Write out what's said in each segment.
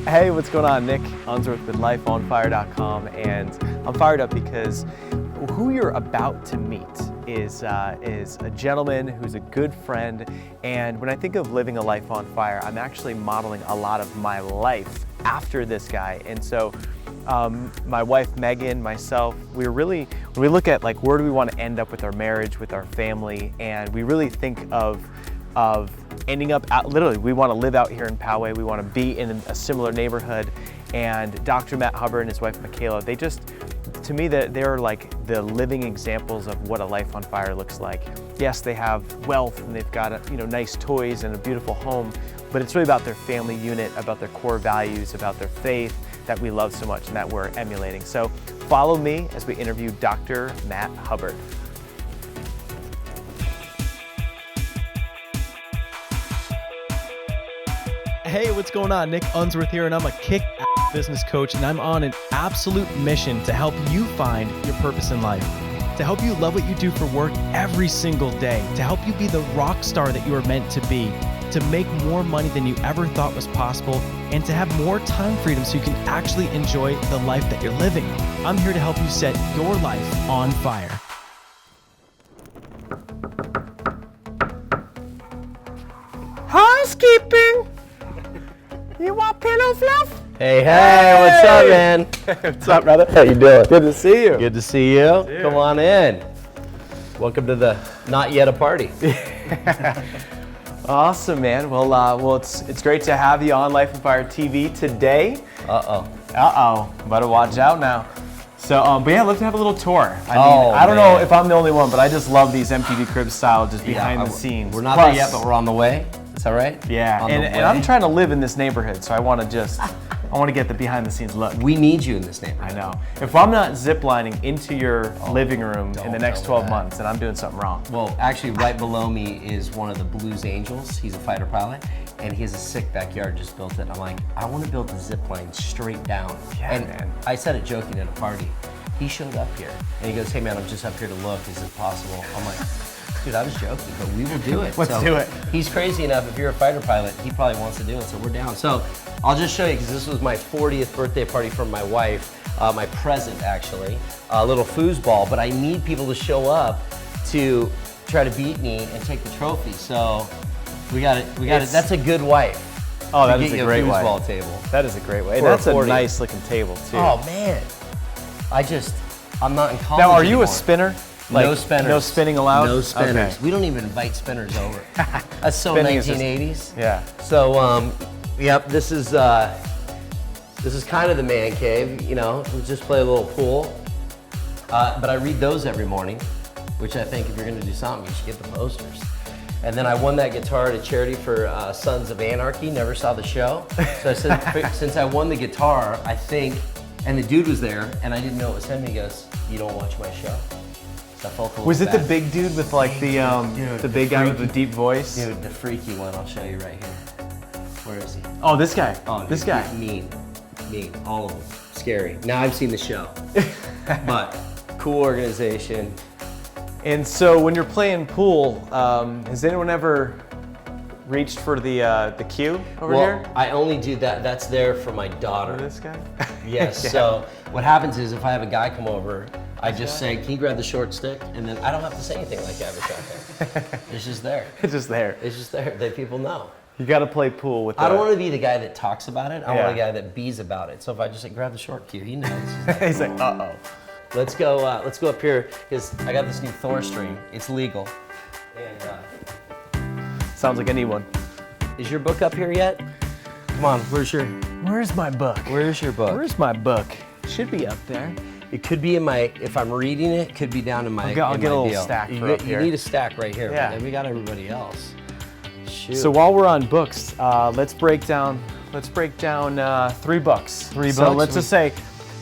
Hey, what's going on? Nick Unsworth with LifeOnFire.com, and I'm fired up because who you're about to meet is a gentleman who's a good friend, and when I think of living a life on fire, I'm actually modeling a lot of my life after this guy. And so my wife Megan, myself, when we look at like where do we want to end up with our marriage, with our family, and we really think of ending up out, literally, we want to live out here in Poway. We want to be in a similar neighborhood. And Dr. Matt Hubbard and his wife Michaela, they just, to me, they're like the living examples of what a life on fire looks like. Yes, they have wealth and they've got nice toys and a beautiful home, but it's really about their family unit, about their core values, about their faith that we love so much and that we're emulating. So follow me as we interview Dr. Matt Hubbard. Hey, what's going on? Nick Unsworth here, and I'm a kick-ass business coach, and I'm on an absolute mission to help you find your purpose in life, to help you love what you do for work every single day, to help you be the rock star that you are meant to be, to make more money than you ever thought was possible, and to have more time freedom so you can actually enjoy the life that you're living. I'm here to help you set your life on fire. Housekeeping! You want pillow fluff? Hey, what's up, man? What's up, brother? How you doing? Good to see you. Good to see you. Come on in. Welcome to the Not Yet a Party. Awesome, man. Well, it's great to have you on Life on Fire TV today. Better watch out now. So, but yeah, let's have a little tour. I don't know if I'm the only one, but I just love these MTV Cribs style, just behind the scenes. We're not there yet, but we're on the way. Is that right? Yeah, and I'm trying to live in this neighborhood, so I want to get the behind the scenes look. We need you in this neighborhood. I know. If I'm not ziplining into your living room in the next 12 months, then I'm doing something wrong. Well, actually, right below me is one of the Blues Angels. He's a fighter pilot, and he has a sick backyard, just built it. I'm like, I want to build the zip line straight down. Yeah, and man. I said it joking at a party. He showed up here, and he goes, hey man, I'm just up here to look. Is it possible? I'm like, dude, I was joking, but we will do it. Let's do it. He's crazy enough. If you're a fighter pilot, he probably wants to do it, so we're down. So I'll just show you, because this was my 40th birthday party from my wife, my present actually, a little foosball, but I need people to show up to try to beat me and take the trophy. So we got it. That's a good wife. Oh, that is a great wife. Foosball table. That is a great way. That's a nice looking table too. Oh man, I'm not in college Now, are you anymore. a spinner? Like, no spinners. No spinning allowed? No spinners. Okay. We don't even invite spinners over. That's so Spinning 1980s. Yeah. So, yep, this is kind of the man cave, we just play a little pool. But I read those every morning, which I think if you're gonna do something, you should get the posters. And then I won that guitar at a charity for Sons of Anarchy, never saw the show. So I said, since I won the guitar, I think, and the dude was there, and I didn't know it was him, he goes, you don't watch my show? So I felt a little Was it bad. the big dude with like the big guy with the deep voice? Dude, the freaky one, I'll show you right here. Where is he? Oh, this guy. Oh, this dude, guy. Mean, all of them. Scary. Now I've seen the show, but cool organization. And so when you're playing pool, has anyone ever reached for the cue over here? Well, I only do that. That's there for my daughter. This guy? Yes. Yeah. So what happens is if I have a guy come over, I just say, can you grab the short stick? And then I don't have to say anything like average out there. It's just there. It's just there. It's just there. People know. You got to play pool with. I don't want to be the guy that talks about it. I Yeah. want a guy that bees about it. So if I just say, grab the short cue, he knows. He's like, uh-oh. Let's go up here, because I got this new Thor string. It's legal. And Sounds like I need one. is your book up here yet? Come on, Where's my book? where's your book? Where's my book? Should be up there. It could be in my, if I'm reading it could be down in my I'll get a little deal. stack You for get- up here. You need a stack right here, Yeah. but then we got everybody else. Shoot. So while we're on books, let's break down 3 books. So books?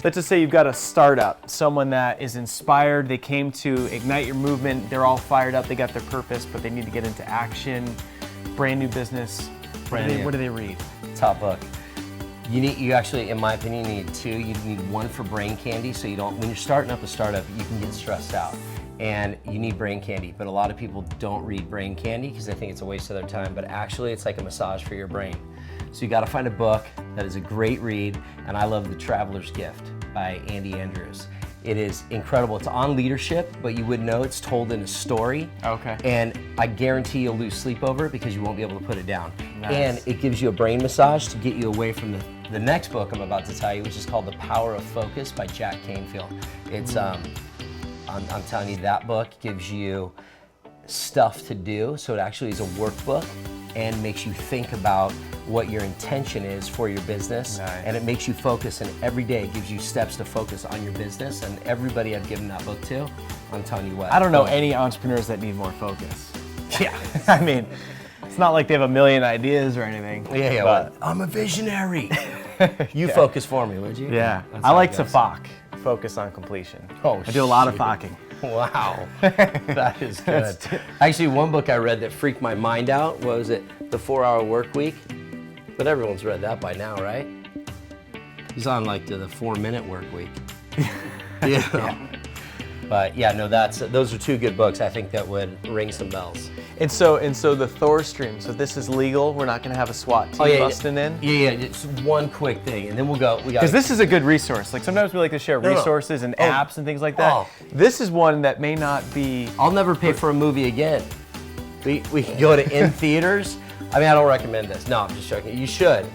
let's just say you've got a startup, someone that is inspired, they came to ignite your movement, they're all fired up, they got their purpose, but they need to get into action, brand new business. What do they read? Top book. You actually, in my opinion, need 2. You need 1 for brain candy, so you don't, when you're starting up a startup, you can get stressed out. And you need brain candy, but a lot of people don't read brain candy because they think it's a waste of their time, but actually it's like a massage for your brain. So you gotta find a book that is a great read, and I love The Traveler's Gift by Andy Andrews. It is incredible. It's on leadership, but you wouldn't know it's told in a story. Okay. And I guarantee you'll lose sleep over it because you won't be able to put it down. Nice. And it gives you a brain massage to get you away from the next book I'm about to tell you, which is called The Power of Focus by Jack Canfield. It's, I'm telling you, that book gives you stuff to do, so it actually is a workbook and makes you think about what your intention is for your business. Nice. And it makes you focus, and every day it gives you steps to focus on your business. And everybody I've given that book to, I'm telling you what. I don't know any entrepreneurs that need more focus. Yeah. I mean, it's not like they have a million ideas or anything. Yeah, but well, I'm a visionary. You focus for me, would you? yeah, That's I how like it to goes. focus on completion. Oh, I do a lot of shoot. focking. Wow, that is good. Actually, one book I read that freaked my mind out, what was it? The 4-Hour Work Week. But everyone's read that by now, right? He's on like the 4-minute work week. Yeah. But yeah, no, those are two good books I think that would ring some bells. And so the Thor stream. So this is legal. We're not going to have a SWAT team busting in. Yeah, it's one quick thing, and then we'll go. Because this is a good resource. Like sometimes we like to share No. resources and apps and things like that. Oh. This is one that may not be. I'll never pay for a movie again. We can go to in theaters. I mean, I don't recommend this. No, I'm just joking. You should,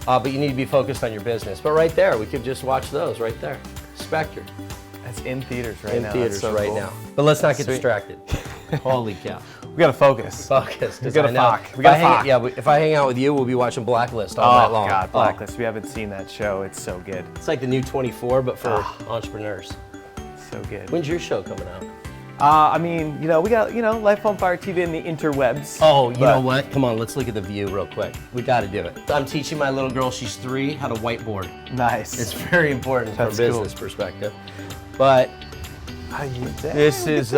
but you need to be focused on your business. But right there, we could just watch those right there. Spectre. That's in theaters right In now. theaters That's so right cool. now. But let's not get Sweet. distracted. Holy cow. We got to focus. Focus. We gotta I know. fuck. We gotta fuck. Yeah, if I hang out with you, we'll be watching Blacklist all night Oh long. God, Blacklist. We haven't seen that show. It's so good. It's like the new 24, but for entrepreneurs. So good. When's your show coming out? I mean, we got, Life on Fire TV in the interwebs. Oh, you know what? Come on, let's look at the view real quick. We got to do it. I'm teaching my little girl, she's 3, how to whiteboard. Nice. It's very important from a That's cool. business perspective. But this is,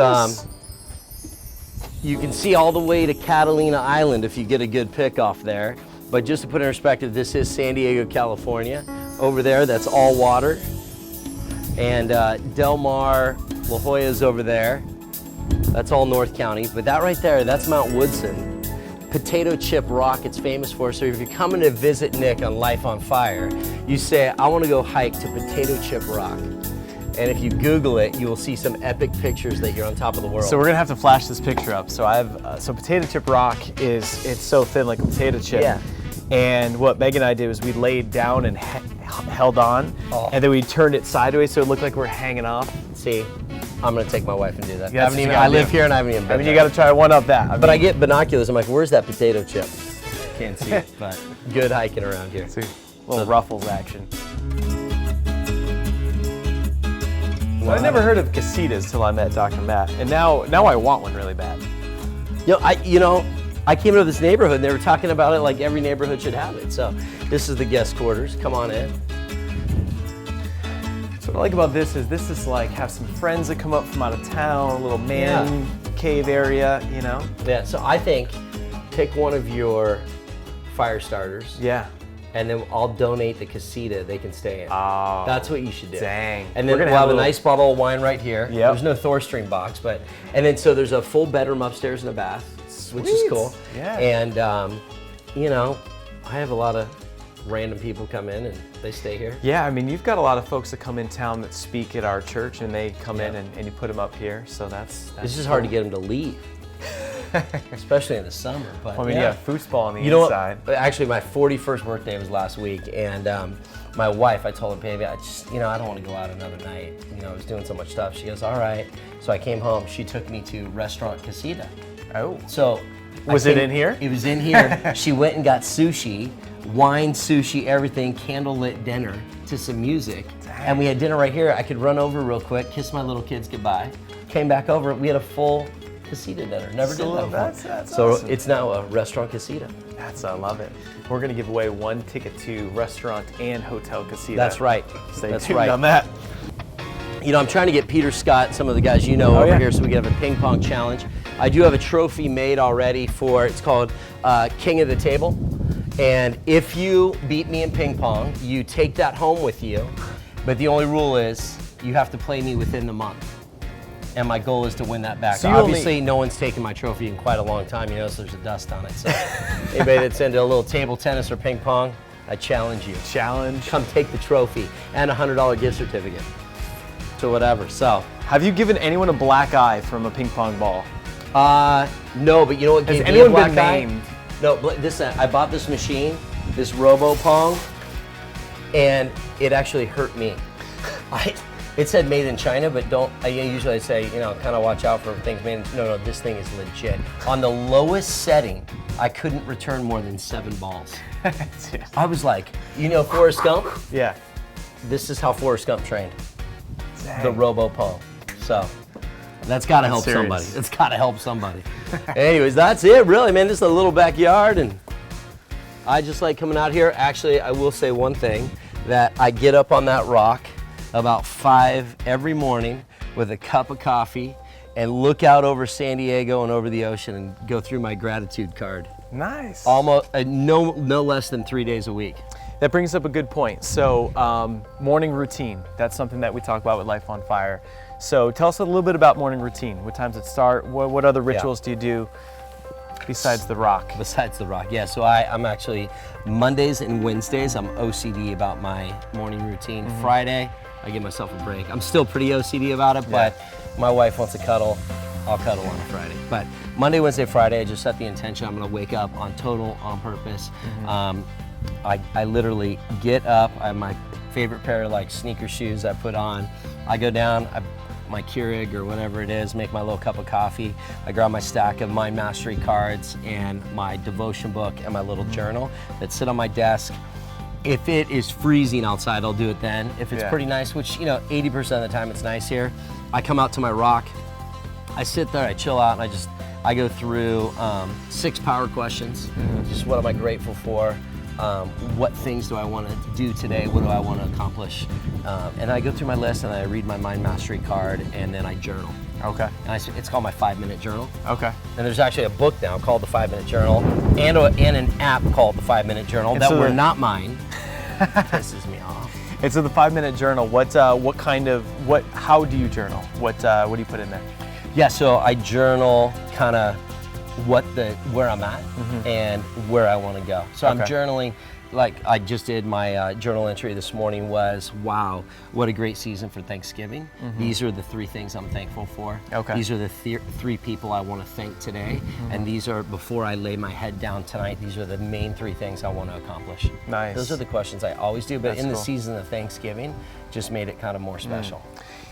you can see all the way to Catalina Island if you get a good pic off there. But just to put in perspective, this is San Diego, California. Over there, that's all water. And Del Mar, La Jolla's over there. That's all North County. But that right there, that's Mount Woodson. Potato Chip Rock it's famous for. So if you're coming to visit Nick on Life on Fire, you say, I want to go hike to Potato Chip Rock. And if you Google it, you will see some epic pictures that you're on top of the world. So we're gonna have to flash this picture up. So so Potato Chip Rock it's so thin like a potato chip. Yeah. And what Meg and I did was we laid down and held on, and then we turned it sideways so it looked like we're hanging off. See, I'm gonna take my wife and do that. Yeah, that's what you gotta I live do. here and I haven't even been I mean, you there. got to try one up that. But I get binoculars. I'm like, where's that potato chip? Can't see it, but good hiking around here. See, little Ruffles action. Wow. I never heard of casitas till I met Dr. Matt, and now I want one really bad. I came into this neighborhood and they were talking about it like every neighborhood should have it. So this is the guest quarters. Come on in. So what I like about this is like have some friends that come up from out of town, a little man cave area, Yeah, so I think pick one of your fire starters. Yeah. And then I'll donate the casita they can stay in. Oh, that's what you should do. dang. And then We're we'll gonna have have a a nice bottle of wine right here. Yep. There's no Thor stream box, and then so there's a full bedroom upstairs and a bath, which is Sweet. cool. Yeah. And I have a lot of random people come in and they stay here. Yeah, I mean, you've got a lot of folks that come in town that speak at our church, and they come in and you put them up here. So that's It's just hard to get them to leave, especially in the summer. But I mean, yeah. you have foosball on the You know inside. what? Actually, my 41st birthday was last week, and my wife, I told her, baby, I don't want to go out another night. I was doing so much stuff. She goes, all right. So I came home. She took me to Restaurant Casita. Oh. So Was it in here? It was in here. She went and got sushi, wine, sushi, everything, candlelit dinner to some music. And we had dinner right here. I could run over real quick, kiss my little kids goodbye. Came back over. We had a full casita dinner. Never did that before. That's so awesome. it's now a Restaurant Casita. I love it. We're gonna give away one ticket to restaurant and hotel casita. That's right. Stay That's tuned right. on that. I'm trying to get Peter Scott and some of the guys over here so we can have a ping pong challenge. I do have a trophy made already it's called King of the Table. And if you beat me in ping pong, you take that home with you. But the only rule is you have to play me within the month. And my goal is to win that back. So obviously, no one's taken my trophy in quite a long time. You notice there's a dust on it. So anybody that's into a little table tennis or ping pong, I challenge you. Challenge. Come take the trophy and a $100 gift certificate. So whatever. So. Have you given anyone a black eye from a ping pong ball? No, but you know what Has gave me anyone a black been eye? named? No, I bought this machine, this Robo Pong, and it actually hurt me. It said made in China, but usually I say, kind of watch out for things made in, no, this thing is legit. On the lowest setting, I couldn't return more than 7 balls. I was like, Forrest Gump? Yeah. This is how Forrest Gump trained. Dang. The Robo Pong. So, that's gotta help serious. somebody. It's gotta help somebody. Anyways, that's it, really, man. This is a little backyard, and I just like coming out here. Actually, I will say one thing, that I get up on that rock about 5 every morning with a cup of coffee and look out over San Diego and over the ocean and go through my gratitude card. Nice. Almost no less than 3 days a week. That brings up a good point. So morning routine, that's something that we talk about with Life on Fire. So tell us a little bit about morning routine. What times it start? What other rituals do you do besides the rock? Besides the rock, yeah. So I'm actually, Mondays and Wednesdays, I'm OCD about my morning routine. Mm-hmm. Friday, I give myself a break. I'm still pretty OCD about it, but my wife wants to cuddle, I'll cuddle on a Friday. But Monday, Wednesday, Friday, I just set the intention I'm gonna wake up on purpose. Mm-hmm. I literally get up, I have my favorite pair of sneaker shoes I put on. I go down, my Keurig or whatever it is, make my little cup of coffee. I grab my stack of Mind Mastery cards and my devotion book and my little journal that sit on my desk. If it is freezing outside, I'll do it then. If it's pretty nice, which 80% of the time it's nice here, I come out to my rock, I sit there, I chill out, and I go through 6 power questions. Just what am I grateful for? What things do I want to do today? What do I want to accomplish? And I go through my list and I read my Mind Mastery card and then I journal. Okay. And it's called my 5-minute journal. Okay. And there's actually a book now called the 5-minute journal and an app called the 5-minute journal And that so were not mine. Pisses me off. And so the 5-minute journal, how do you journal? What do you put in there? Yeah, so I journal kind of where I'm at and where I want to go. So I'm journaling, like I just did my journal entry this morning was, wow, what a great season for Thanksgiving. These are the 3 things I'm thankful for. Okay. These are the 3 people I want to thank today. And these are, before I lay my head down tonight, these are the main 3 things I want to accomplish. Nice. Those are the questions I always do, but That's in the cool. season of Thanksgiving, just made it kind of more special.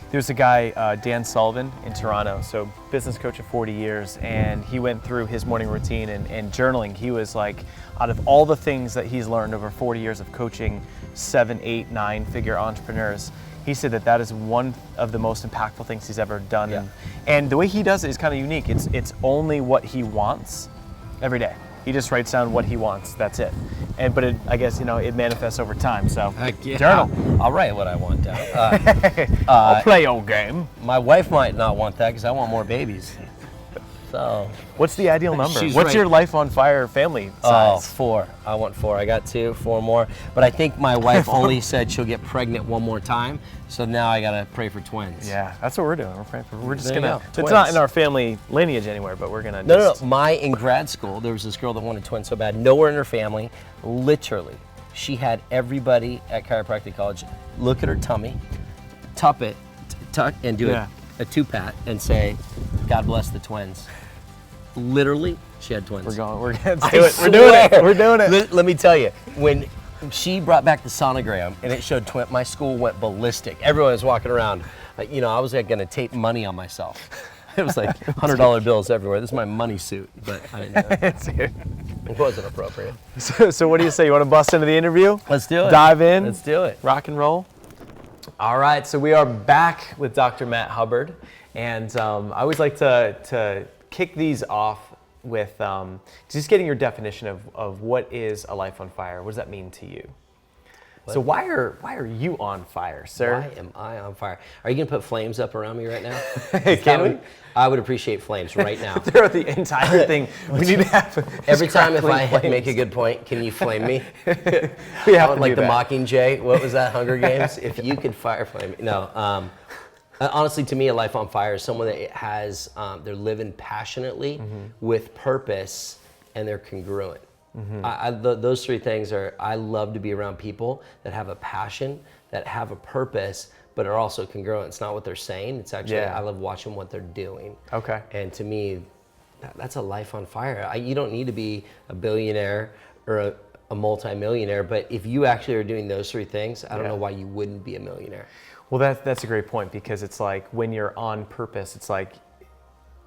There's a guy, Dan Sullivan in Toronto, so business coach of 40 years, and he went through his morning routine and journaling. He was like, out of all the things that he's learned over 40 years of coaching 7, 8, 9-figure entrepreneurs, he said that is one of the most impactful things he's ever done. Yeah. And the way he does it is kind of unique. It's only what he wants every day. He just writes down what he wants, that's it. But I guess, it manifests over time, so journal. I'll write what I want down. I'll play your game. My wife might not want that because I want more babies. So. What's the ideal number? She's What's right. your Life on Fire family Oh, size? 4. I want 4. I got 2, 4 more. But I think my wife only said she'll get pregnant one more time. So now I gotta pray for twins. Yeah, that's what we're doing. We're just There you gonna. go, It's twins. not in our family lineage anywhere, but we're gonna. No. In grad school, there was this girl that wanted twins so bad. Nowhere in her family, literally, she had everybody at chiropractic college look at her tummy, tuck, and do a 2-pat and say, "God bless the twins." Literally, she had twins. We're gonna do it. We're doing it. We're doing it. Let me tell you, when she brought back the sonogram and it showed twin, my school went ballistic. Everyone was walking around. I was going to tape money on myself. It was like $100 bills everywhere. This is my money suit, but I didn't know. It wasn't appropriate. So what do you say? You want to bust into the interview? Let's do it. Dive in. Let's do it. Rock and roll. All right, so we are back with Dr. Matt Hubbard, and I always like to kick these off with just getting your definition of what is a life on fire. What does that mean to you? What? So why are you on fire, sir? Why am I on fire? Are you gonna put flames up around me right now? Can we? I would appreciate flames right now. Throughout the entire thing, we need to have every time if I flames. make a good point, can you flame me? We have to like do the that. Mockingjay. What was that? Hunger Games. If you could fire flame me. No. Honestly, to me, a life on fire is someone that has they're living passionately with purpose and they're congruent. Those three things are, I love to be around people that have a passion, that have a purpose, but are also congruent. It's not what they're saying. It's actually, I love watching what they're doing. Okay. And to me, that's a life on fire. You don't need to be a billionaire or a multimillionaire, but if you actually are doing those three things, I don't know why you wouldn't be a millionaire. Well, that's a great point, because it's like when you're on purpose, it's like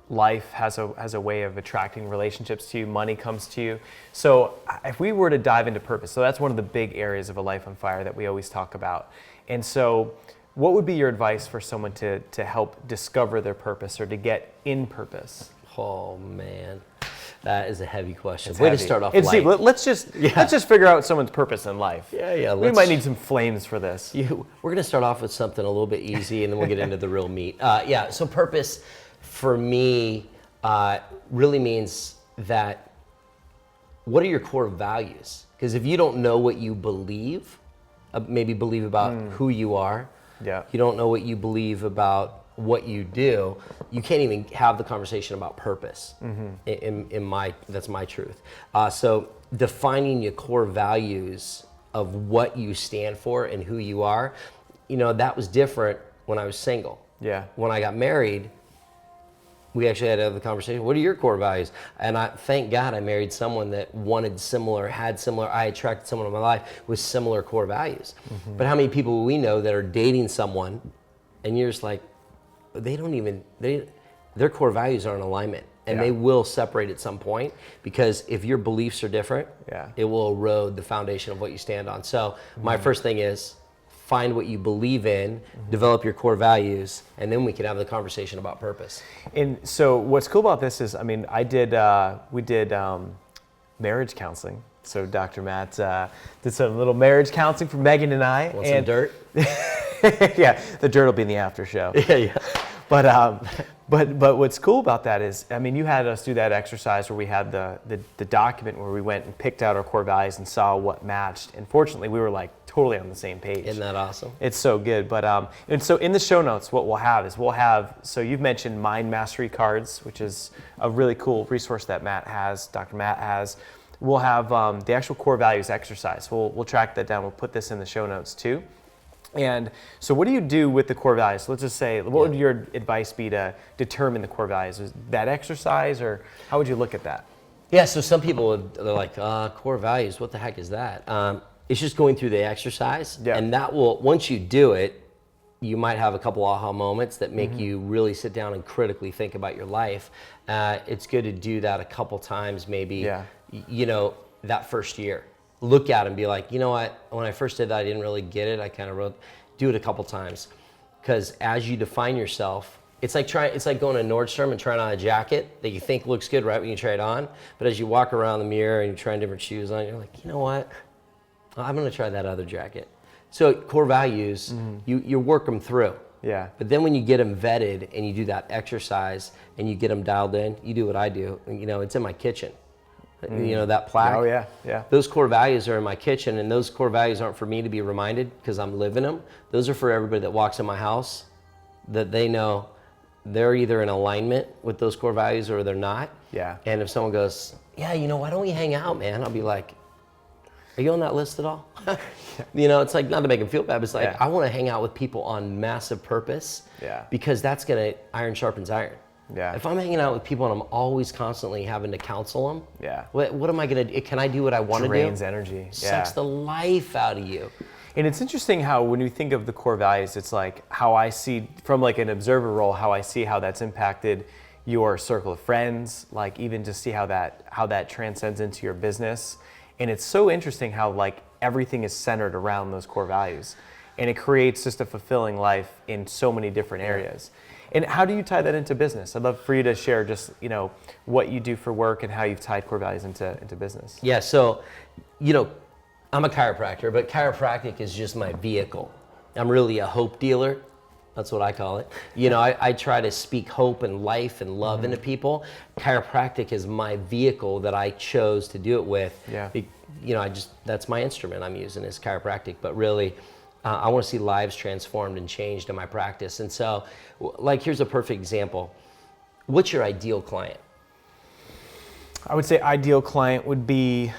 life has a way of attracting relationships to you, money comes to you. So if we were to dive into purpose, so that's one of the big areas of a life on fire that we always talk about. And so what would be your advice for someone to help discover their purpose or to get in purpose? Oh man, that is a heavy question. It's Way heavy. to start off It's light. deep. Let's just figure out someone's purpose in life. Yeah. We might need some flames for this. We're gonna start off with something a little bit easy, and then we'll get into the real meat. So purpose for me really means that, what are your core values? Because if you don't know what you believe, maybe believe about who you are, you don't know what you believe about what you do, you can't even have the conversation about purpose. That's my truth. So defining your core values of what you stand for and who you are, that was different when I was single. Yeah. When I got married, we actually had to have the conversation. What are your core values? And thank God I married someone that I attracted someone in my life with similar core values. But how many people we know that are dating someone and you're just like, their core values are in alignment, and they will separate at some point, because if your beliefs are different, it will erode the foundation of what you stand on. So my first thing is, find what you believe in, develop your core values, and then we can have the conversation about purpose. And so what's cool about this is, we did marriage counseling. So Dr. Matt did some little marriage counseling for Megan and I. Want some dirt? Yeah, the dirt will be in the after show. Yeah. But what's cool about that is, you had us do that exercise where we had the document where we went and picked out our core values and saw what matched. And fortunately, we were like totally on the same page. Isn't that awesome? It's so good. But and so in the show notes, what we'll have, so you've mentioned mind mastery cards, which is a really cool resource that Dr. Matt has. We'll have the actual core values exercise. We'll track that down. We'll put this in the show notes too. And so what do you do with the core values? So let's just say, what would your advice be to determine the core values? Is that exercise, or how would you look at that? Yeah, so some people, they're like, core values, what the heck is that? It's just going through the exercise, and that will, once you do it, you might have a couple aha moments that make you really sit down and critically think about your life. It's good to do that a couple times, maybe, that first year. Look at it and be like, you know what, when I first did that, I didn't really get it. I kind of do it a couple times. Because as you define yourself, it's like going to Nordstrom and trying on a jacket that you think looks good right when you try it on. But as you walk around the mirror and you're trying different shoes on, you're like, you know what, I'm going to try that other jacket. So core values, you work them through. Yeah. But then when you get them vetted and you do that exercise and you get them dialed in, you do what I do. It's in my kitchen. That plaque. Oh yeah. Those core values are in my kitchen, and those core values aren't for me to be reminded because I'm living them. Those are for everybody that walks in my house, that they know they're either in alignment with those core values or they're not. Yeah. And if someone goes, why don't we hang out, man? I'll be like, are you on that list at all? It's like, not to make them feel bad, but it's like, I want to hang out with people on massive purpose. Yeah. Because that's iron sharpens iron. Yeah. If I'm hanging out with people and I'm always constantly having to counsel them, what am I going to do? Can I do what I want to do? Drains energy. Sucks the life out of you. And it's interesting how when you think of the core values, it's like how I see, from like an observer role, how I see how that's impacted your circle of friends, like even to see how that transcends into your business. And it's so interesting how like everything is centered around those core values. And it creates just a fulfilling life in so many different areas. And how do you tie that into business? I'd love for you to share just, what you do for work and how you've tied core values into business. Yeah, so, I'm a chiropractor, but chiropractic is just my vehicle. I'm really a hope dealer. That's what I call it. I try to speak hope and life and love into people. Chiropractic is my vehicle that I chose to do it with. Yeah. That's my instrument I'm using is chiropractic, but really, I want to see lives transformed and changed in my practice. And so, here's a perfect example. What's your ideal client? I would say ideal client would be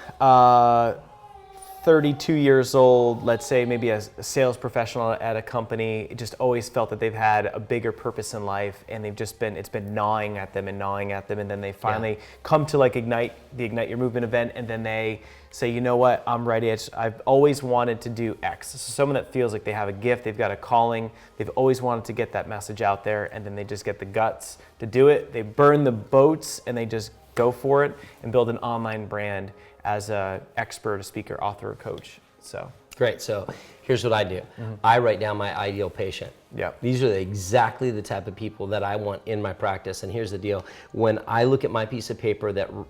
32 years old, let's say maybe a sales professional at a company, just always felt that they've had a bigger purpose in life, and it's been gnawing at them, and then they finally come to like the Ignite Your Movement event, and then they say, you know what, I'm ready. I've always wanted to do X. So someone that feels like they have a gift, they've got a calling, they've always wanted to get that message out there, and then they just get the guts to do it. They burn the boats, and they just go for it and build an online brand as an expert, a speaker, author, or coach. So great. So here's what I do. I write down my ideal patient. Yeah. These are exactly the type of people that I want in my practice. And here's the deal. When I look at my piece of paper the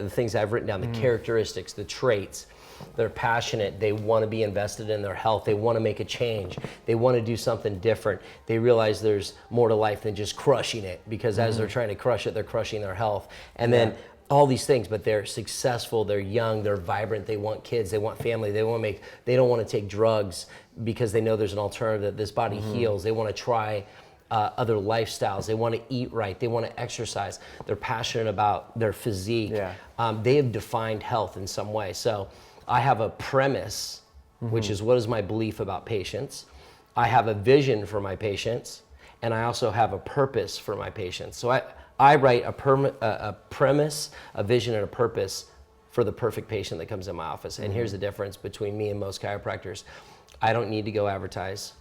things I've written down, the characteristics, the traits, they're passionate, they want to be invested in their health, they want to make a change, they want to do something different, they realize there's more to life than just crushing it, because as they're trying to crush it, they're crushing their health. And then all these things, but they're successful, they're young, they're vibrant, they want kids, they want family, they don't want to take drugs because they know there's an alternative, that this body heals. They want to try other lifestyles, they want to eat right, they want to exercise, they're passionate about their physique. They have defined health in some way. So I have a premise, which is what is my belief about patients. I have a vision for my patients, and I also have a purpose for my patients. So I write a premise, a vision, and a purpose for the perfect patient that comes in my office. And here's the difference between me and most chiropractors. I don't need to go advertise.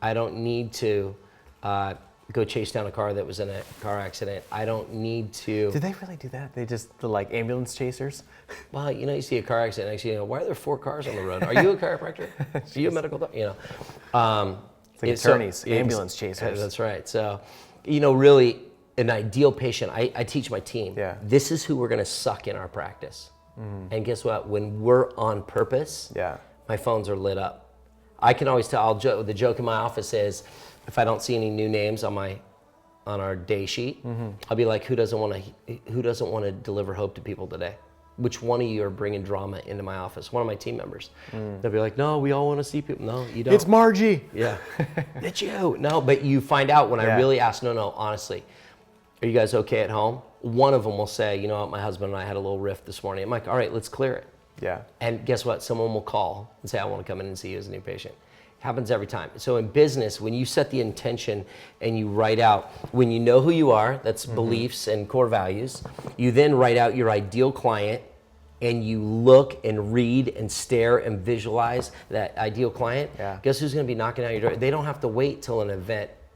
I don't need to go chase down a car that was in a car accident. I don't need to. Do they really do that? They just, the like ambulance chasers? Well, you see a car accident, actually, why are there 4 cars on the road? Are you a chiropractor? Are you a medical doctor? It's like attorneys, ambulance chasers. That's right. So, really, an ideal patient, I teach my team, this is who we're going to suck in our practice. And guess what? When we're on purpose, my phones are lit up. I can always tell, the joke in my office is, if I don't see any new names on our day sheet, I'll be like, who doesn't want to deliver hope to people today? Which one of you are bringing drama into my office? One of my team members. They'll be like, no, we all want to see people. No, you don't. It's Margie. Yeah, it's you. No, but you find out when I really ask, no, honestly, are you guys okay at home? One of them will say, you know what, my husband and I had a little rift this morning. I'm like, all right, let's clear it. Yeah. And guess what? Someone will call and say, I want to come in and see you as a new patient. Happens every time. So in business, when you set the intention and you write out, when you know who you are, that's beliefs and core values, you then write out your ideal client, and you look and read and stare and visualize that ideal client. Guess who's going to be knocking out your door? They don't have to wait till an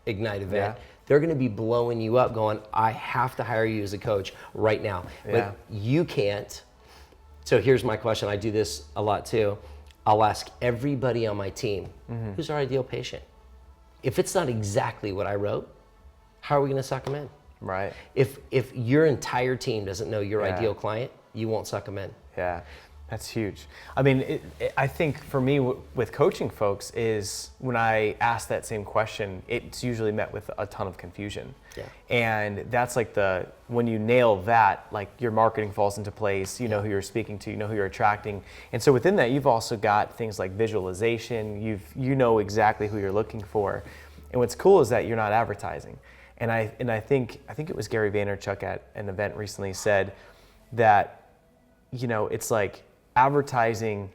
Ignite event. They're going to be blowing you up going, I have to hire you as a coach right now. But you can't. So here's my question. I do this a lot too. I'll ask everybody on my team, who's our ideal patient? If it's not exactly what I wrote, how are we going to suck them in? Right. If your entire team doesn't know your ideal client, you won't suck them in. Yeah, that's huge. I mean, I think for me with coaching folks is when I ask that same question, it's usually met with a ton of confusion. And that's like when you nail that, like your marketing falls into place, you know who you're speaking to, you know who you're attracting. And so within that, you've also got things like visualization, you know exactly who you're looking for. And what's cool is that you're not advertising. And I think it was Gary Vaynerchuk at an event recently said that, it's like advertising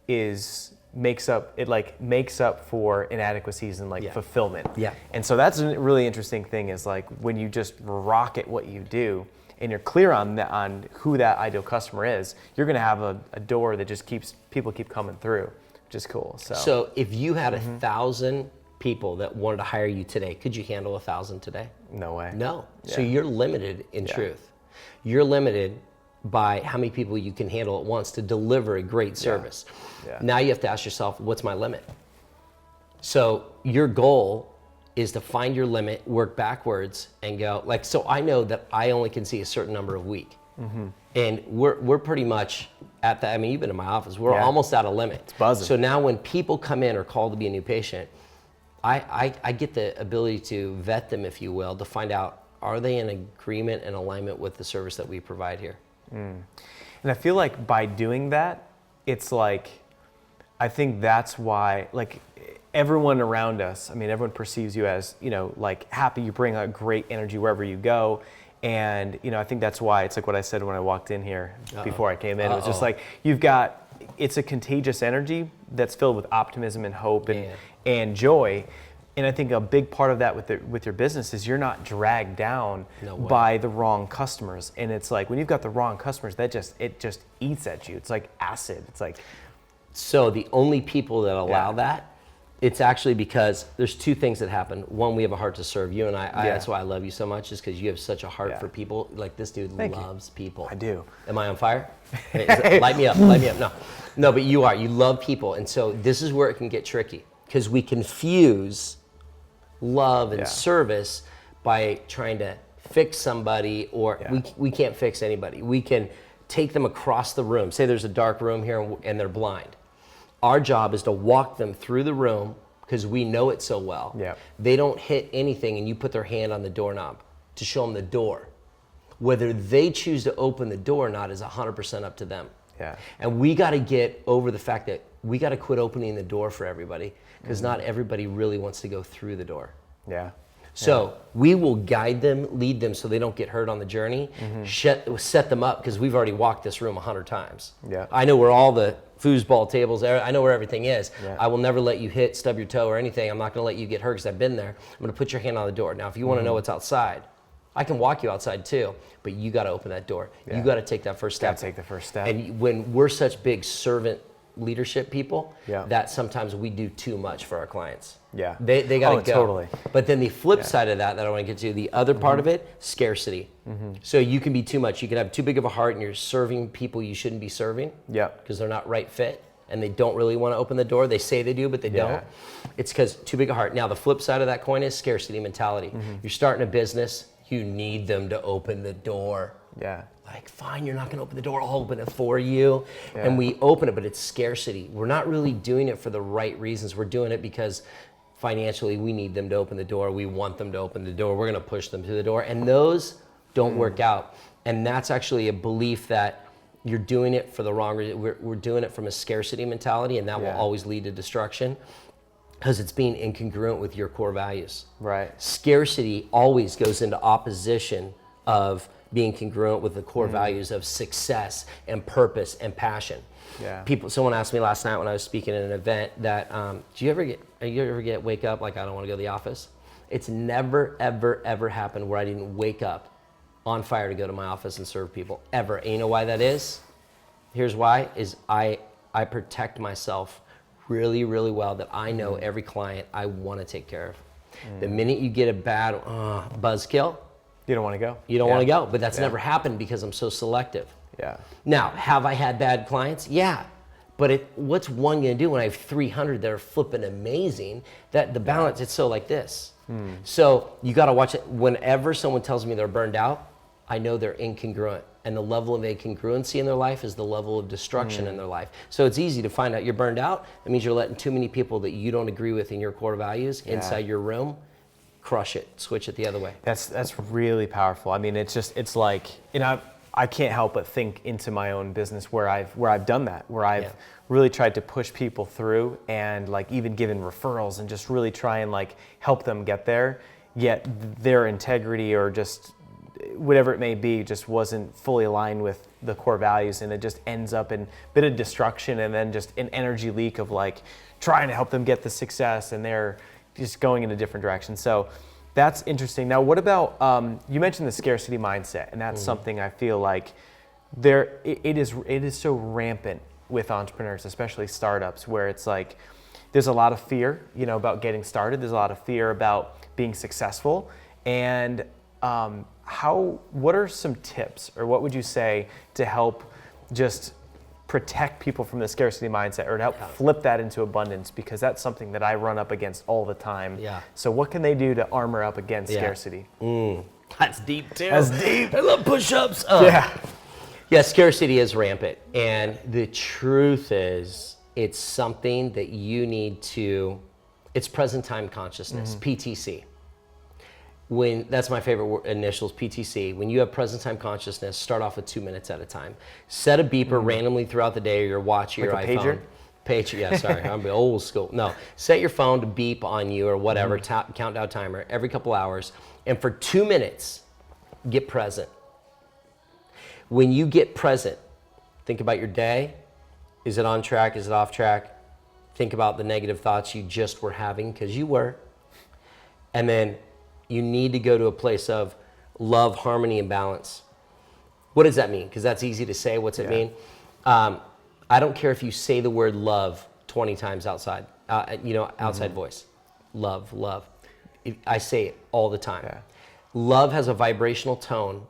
makes up for inadequacies in fulfillment. And so that's a really interesting thing is like when you just rock at what you do and you're clear on who that ideal customer is, you're going to have a door that just people keep coming through, which is cool. So if you had 1,000 people that wanted to hire you today, could you handle 1,000 today? No way. No. So you're limited in truth. You're limited by how many people you can handle at once to deliver a great service. Now you have to ask yourself, what's my limit? So your goal is to find your limit, work backwards, and go so I know that I only can see a certain number a week. And we're pretty much at that. I mean, you've been in my office. We're almost at a limit. It's buzzing. So now when people come in or call to be a new patient, I get the ability to vet them, if you will, to find out, are they in agreement and alignment with the service that we provide here? And I feel like by doing that, it's like, I think that's why, everyone around us, everyone perceives you as, happy, you bring a great energy wherever you go. And I think that's why it's like what I said when I walked in here before I came in. It was just Uh-oh. like it's a contagious energy that's filled with optimism and hope and joy. And I think a big part of that with your business is you're not dragged down by the wrong customers. And it's like when you've got the wrong customers, it just eats at you. It's like acid. It's like, so the only people that allow that, it's actually because there's two things that happen. One, we have a heart to serve. You and I that's why I love you so much, is because you have such a heart for people. Like this dude loves people. I do. Am I on fire? Light me up, light me up. No, but you are. You love people. And so this is where it can get tricky, because we confuse love and service by trying to fix somebody, or we can't fix anybody. We can take them across the room. Say there's a dark room here and they're blind. Our job is to walk them through the room because we know it so well. Yeah. They don't hit anything and you put their hand on the doorknob to show them the door. Whether they choose to open the door or not is 100% up to them. Yeah. And we got to get over the fact that we got to quit opening the door for everybody, because not everybody really wants to go through the door. Yeah. So we will guide them, lead them so they don't get hurt on the journey, set them up, because we've already walked this room 100 times. Yeah. I know where all the foosball tables are. I know where everything is. Yeah. I will never let you stub your toe or anything. I'm not going to let you get hurt because I've been there. I'm going to put your hand on the door. Now, if you want to know what's outside, I can walk you outside too, but you got to open that door. Yeah. You got to take that first step. Got to take the first step. And when we're such big servant leadership people, Yeah. that sometimes we do too much for our clients. Yeah. They got to go. Totally. But then the flip side of that I want to get to, the other part of it, scarcity. So you can be too much. You can have too big of a heart and you're serving people you shouldn't be serving, because they're not right fit and they don't really want to open the door. They say they do, but they don't. It's because too big a heart. Now the flip side of that coin is scarcity mentality. You're starting a business, you need them to open the door. Yeah. Like, fine, you're not going to open the door, I'll open it for you. And we open it, but it's scarcity. We're not really doing it for the right reasons. We're doing it because financially we need them to open the door. We want them to open the door. We're going to push them to the door. And those don't work out. And that's actually a belief that you're doing it for the wrong reason. We're doing it from a scarcity mentality, and that will always lead to destruction, because it's being incongruent with your core values. Right. Scarcity always goes into opposition of being congruent with the core values of success and purpose and passion. Yeah. Someone asked me last night when I was speaking at an event that, do you ever wake up like, I don't want to go to the office? It's never, ever, ever happened where I didn't wake up on fire to go to my office and serve people, ever. And you know why that is? Here's why, is I protect myself really, really well, that I know every client I want to take care of. The minute you get a bad buzzkill, You don't want to go. you don't want to go. But that's never happened because I'm so selective. Yeah. Now, have I had bad clients? Yeah. But what's one going to do when I have 300 that are flipping amazing? That the balance, it's so like this. So you got to watch it. Whenever someone tells me they're burned out, I know they're incongruent. And the level of incongruency in their life is the level of destruction in their life. So it's easy to find out you're burned out. That means you're letting too many people that you don't agree with in your core values inside your room crush it, switch it the other way. That's really powerful. I mean, it's like, I can't help but think into my own business where I've done that, where I've really tried to push people through and like even given referrals and just really try and like help them get there, yet their integrity or just whatever it may be just wasn't fully aligned with the core values, and it just ends up in a bit of destruction and then just an energy leak of like trying to help them get the success and they're just going in a different direction. So that's interesting. Now, what about, you mentioned the scarcity mindset, and that's something I feel like it is so rampant with entrepreneurs, especially startups, where it's like there's a lot of fear, about getting started. There's a lot of fear about being successful. And what are some tips, or what would you say to help just protect people from the scarcity mindset, or to help flip that into abundance? Because that's something that I run up against all the time. Yeah. So what can they do to armor up against scarcity? That's deep too. That's deep. I love push-ups. Yeah, scarcity is rampant. And the truth is, it's something that you need to, it's present time consciousness, PTC. That's my favorite initials, PTC. When you have present time consciousness, start off with 2 minutes at a time. Set a beeper randomly throughout the day, or your watch, or your Like a iPhone. Pager? Yeah, sorry, I'm old school. No, set your phone to beep on you or whatever, countdown timer every couple hours. And for 2 minutes, get present. When you get present, think about your day. Is it on track? Is it off track? Think about the negative thoughts you just were having, because you were. And then you need to go to a place of love, harmony, and balance. What does that mean? Because that's easy to say. What's it mean? I don't care if you say the word love 20 times outside, outside voice. Love, love. I say it all the time. Yeah. Love has a vibrational tone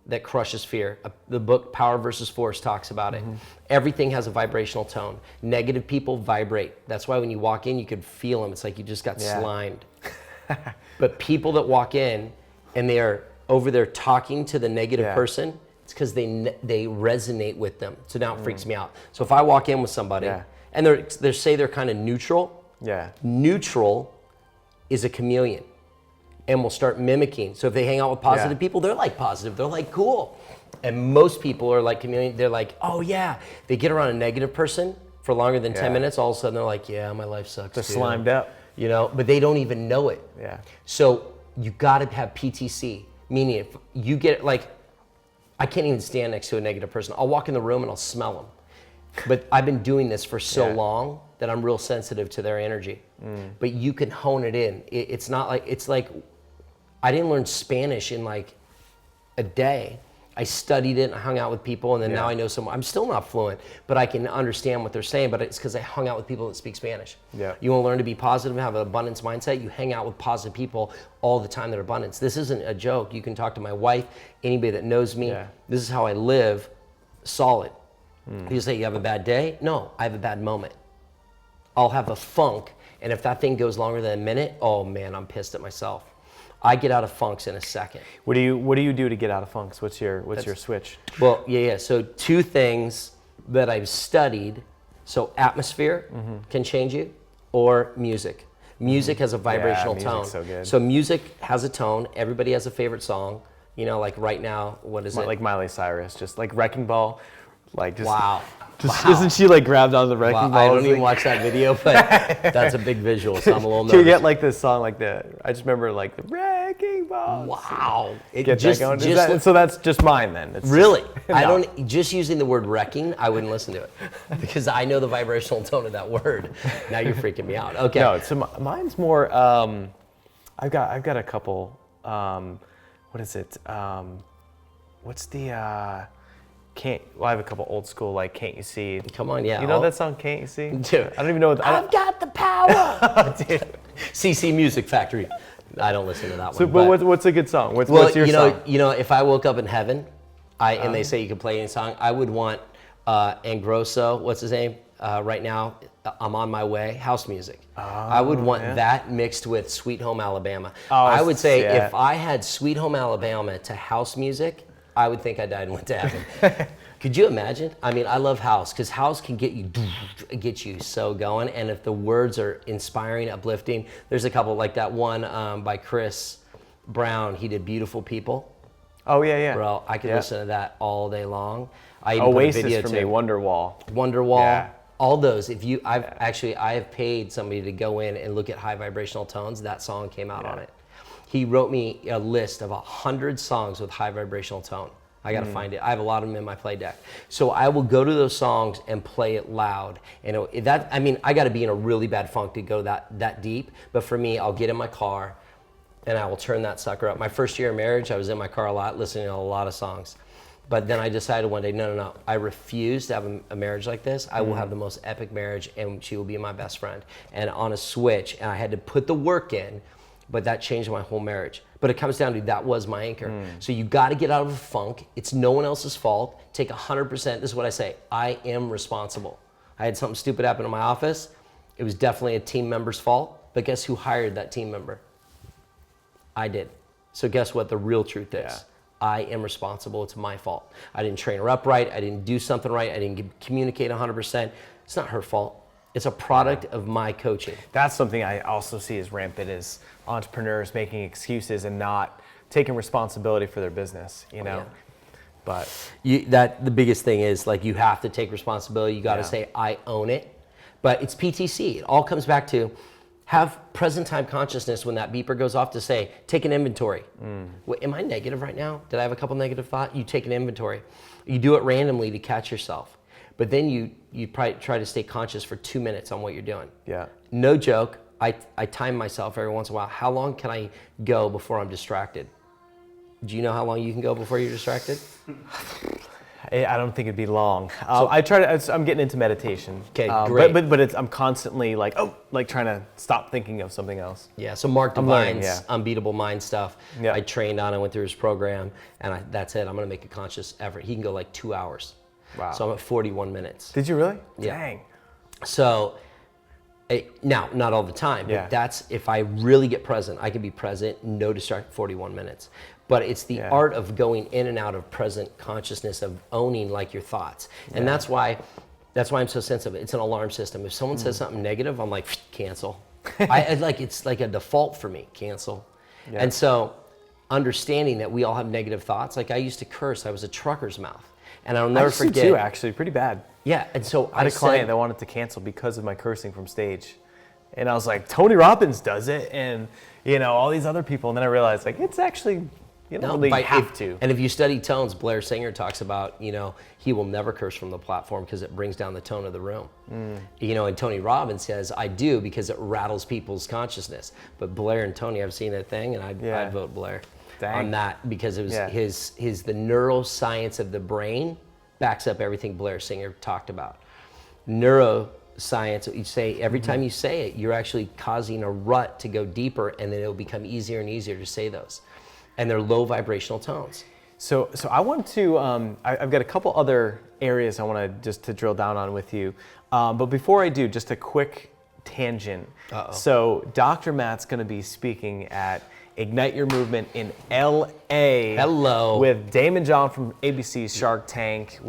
that crushes fear. The book Power versus Force talks about it. Everything has a vibrational tone. Negative people vibrate. That's why when you walk in, you could feel them. It's like you just got slimed. But people that walk in and they are over there talking to the negative person, it's because they resonate with them. So now it freaks me out. So if I walk in with somebody and they say they're kind of neutral, neutral is a chameleon and will start mimicking. So if they hang out with positive people, they're like positive, they're like cool. And most people are like chameleon, they're like, oh yeah. They get around a negative person for longer than 10 minutes, all of a sudden they're like, yeah, my life sucks. They're slimed up. You know, but they don't even know it. Yeah. So you gotta have PTC, meaning if you get like, I can't even stand next to a negative person. I'll walk in the room and I'll smell them. But I've been doing this for so long that I'm real sensitive to their energy. But you can hone it in. It's not like, it's like, I didn't learn Spanish in like a day. I studied it and I hung out with people, and then now I know some. I'm still not fluent, but I can understand what they're saying, but it's because I hung out with people that speak Spanish. Yeah. You want to learn to be positive and have an abundance mindset, you hang out with positive people all the time that are abundance. This isn't a joke. You can talk to my wife, anybody that knows me. This is how I live, solid. You say, you have a bad day? No, I have a bad moment. I'll have a funk, and if that thing goes longer than a minute, oh man, I'm pissed at myself. I get out of funks in a second. What do you do to get out of funks? What's your switch? Well, So 2 things that I've studied. So atmosphere can change you, or music. Music has a vibrational tone. So good. So music has a tone. Everybody has a favorite song. You know, like right now, what is it? Like Miley Cyrus, just like Wrecking Ball. Like just, wow. Isn't she like grabbed onto the wrecking ball? I don't even watch that video, but that's a big visual, so I'm a little nervous. You get like this song like I just remember like the wrecking ball. Wow. So that's just mine then. It's really? No. Just using the word wrecking, I wouldn't listen to it because I know the vibrational tone of that word. Now you're freaking me out. Okay. No, so mine's more, I've got a couple, what is it? What's the, I have a couple old school, like Can't You See? Come on, yeah. You know that song, Can't You See? Dude. I don't even know what I've got the power! Dude. CC Music Factory. I don't listen to that one. But what's a good song? What's your song? You know, if I woke up in heaven, and they say you can play any song, I would want Engrosso, what's his name? Right now, I'm on my way, house music. I would want that mixed with Sweet Home Alabama. I would say if I had Sweet Home Alabama to house music, I would think I died and went to heaven. Could you imagine? I mean, I love house because house can get you so going. And if the words are inspiring, uplifting, there's a couple like that one by Chris Brown. He did Beautiful People. Oh yeah. Bro, I could listen to that all day long. Oasis for me, Wonderwall. Yeah. All those. I have paid somebody to go in and look at high vibrational tones. That song came out on it. He wrote me a list of 100 songs with high vibrational tone. I gotta find it. I have a lot of them in my play deck. So I will go to those songs and play it loud. And I gotta be in a really bad funk to go that deep. But for me, I'll get in my car and I will turn that sucker up. My first year of marriage, I was in my car a lot, listening to a lot of songs. But then I decided one day, no. I refuse to have a marriage like this. I will have the most epic marriage and she will be my best friend. And on a switch, and I had to put the work in, but that changed my whole marriage. But it comes down to that was my anchor. So you got to get out of a funk. It's no one else's fault. Take 100%. This is what I say. I am responsible. I had something stupid happen in my office. It was definitely a team member's fault. But guess who hired that team member? I did. So guess what the real truth is? I am responsible. It's my fault. I didn't train her up right. I didn't do something right. I didn't communicate 100%. It's not her fault. It's a product of my coaching. That's something I also see as rampant is entrepreneurs making excuses and not taking responsibility for their business, you know? But the biggest thing is like you have to take responsibility. You got to say, I own it. But it's PTC. It all comes back to Have present time consciousness when that beeper goes off to say, take an inventory. Wait, am I negative right now? Did I have a couple negative thoughts? You take an inventory. You do it randomly to catch yourself. But then you probably try to stay conscious for 2 minutes on what you're doing. Yeah. No joke, I time myself every once in a while. How long can I go before I'm distracted? Do you know how long you can go before you're distracted? I don't think it'd be long. So, I'm getting into meditation. Okay, great. But I'm constantly like trying to stop thinking of something else. Yeah, so Mark learning, Divine's Unbeatable Mind stuff, Yeah. I trained on, I went through his program, and that's it. I'm gonna make a conscious effort. He can go like 2 hours. Wow. So I'm at 41 minutes. Did you really? Yeah. Dang. So, now, not all the time, Yeah. but that's, if I really get present, I can be present, no distract, 41 minutes. But it's the art of going in and out of present consciousness, of owning like your thoughts. And that's why I'm so sensitive. It's an alarm system. If someone says something negative, I'm like, cancel. It's like a default for me, cancel. Yeah. And so understanding that we all have negative thoughts, like I used to curse, I was a trucker's mouth. And I'll never forget. Too, actually, pretty bad. Yeah, and so I had a client that wanted to cancel because of my cursing from stage. And I was like, Tony Robbins does it, and all these other people. And then I realized, like, it's actually, you don't really have to. And if you study tones, Blair Singer talks about, he will never curse from the platform because it brings down the tone of the room. And Tony Robbins says, I do because it rattles people's consciousness. But Blair and Tony, I've seen a thing, and I'd vote Blair. Dang. On that, because it was the neuroscience of the brain backs up everything Blair Singer talked about. Neuroscience, you say, every time you say it, you're actually causing a rut to go deeper, and then it'll become easier and easier to say those. And they're low vibrational tones. So I want to, I've got a couple other areas I want to just to drill down on with you. But before I do, just a quick tangent. Uh-oh. So Dr. Matt's going to be speaking at Ignite Your Movement in LA. Hello. With Damon John from ABC's Shark Tank.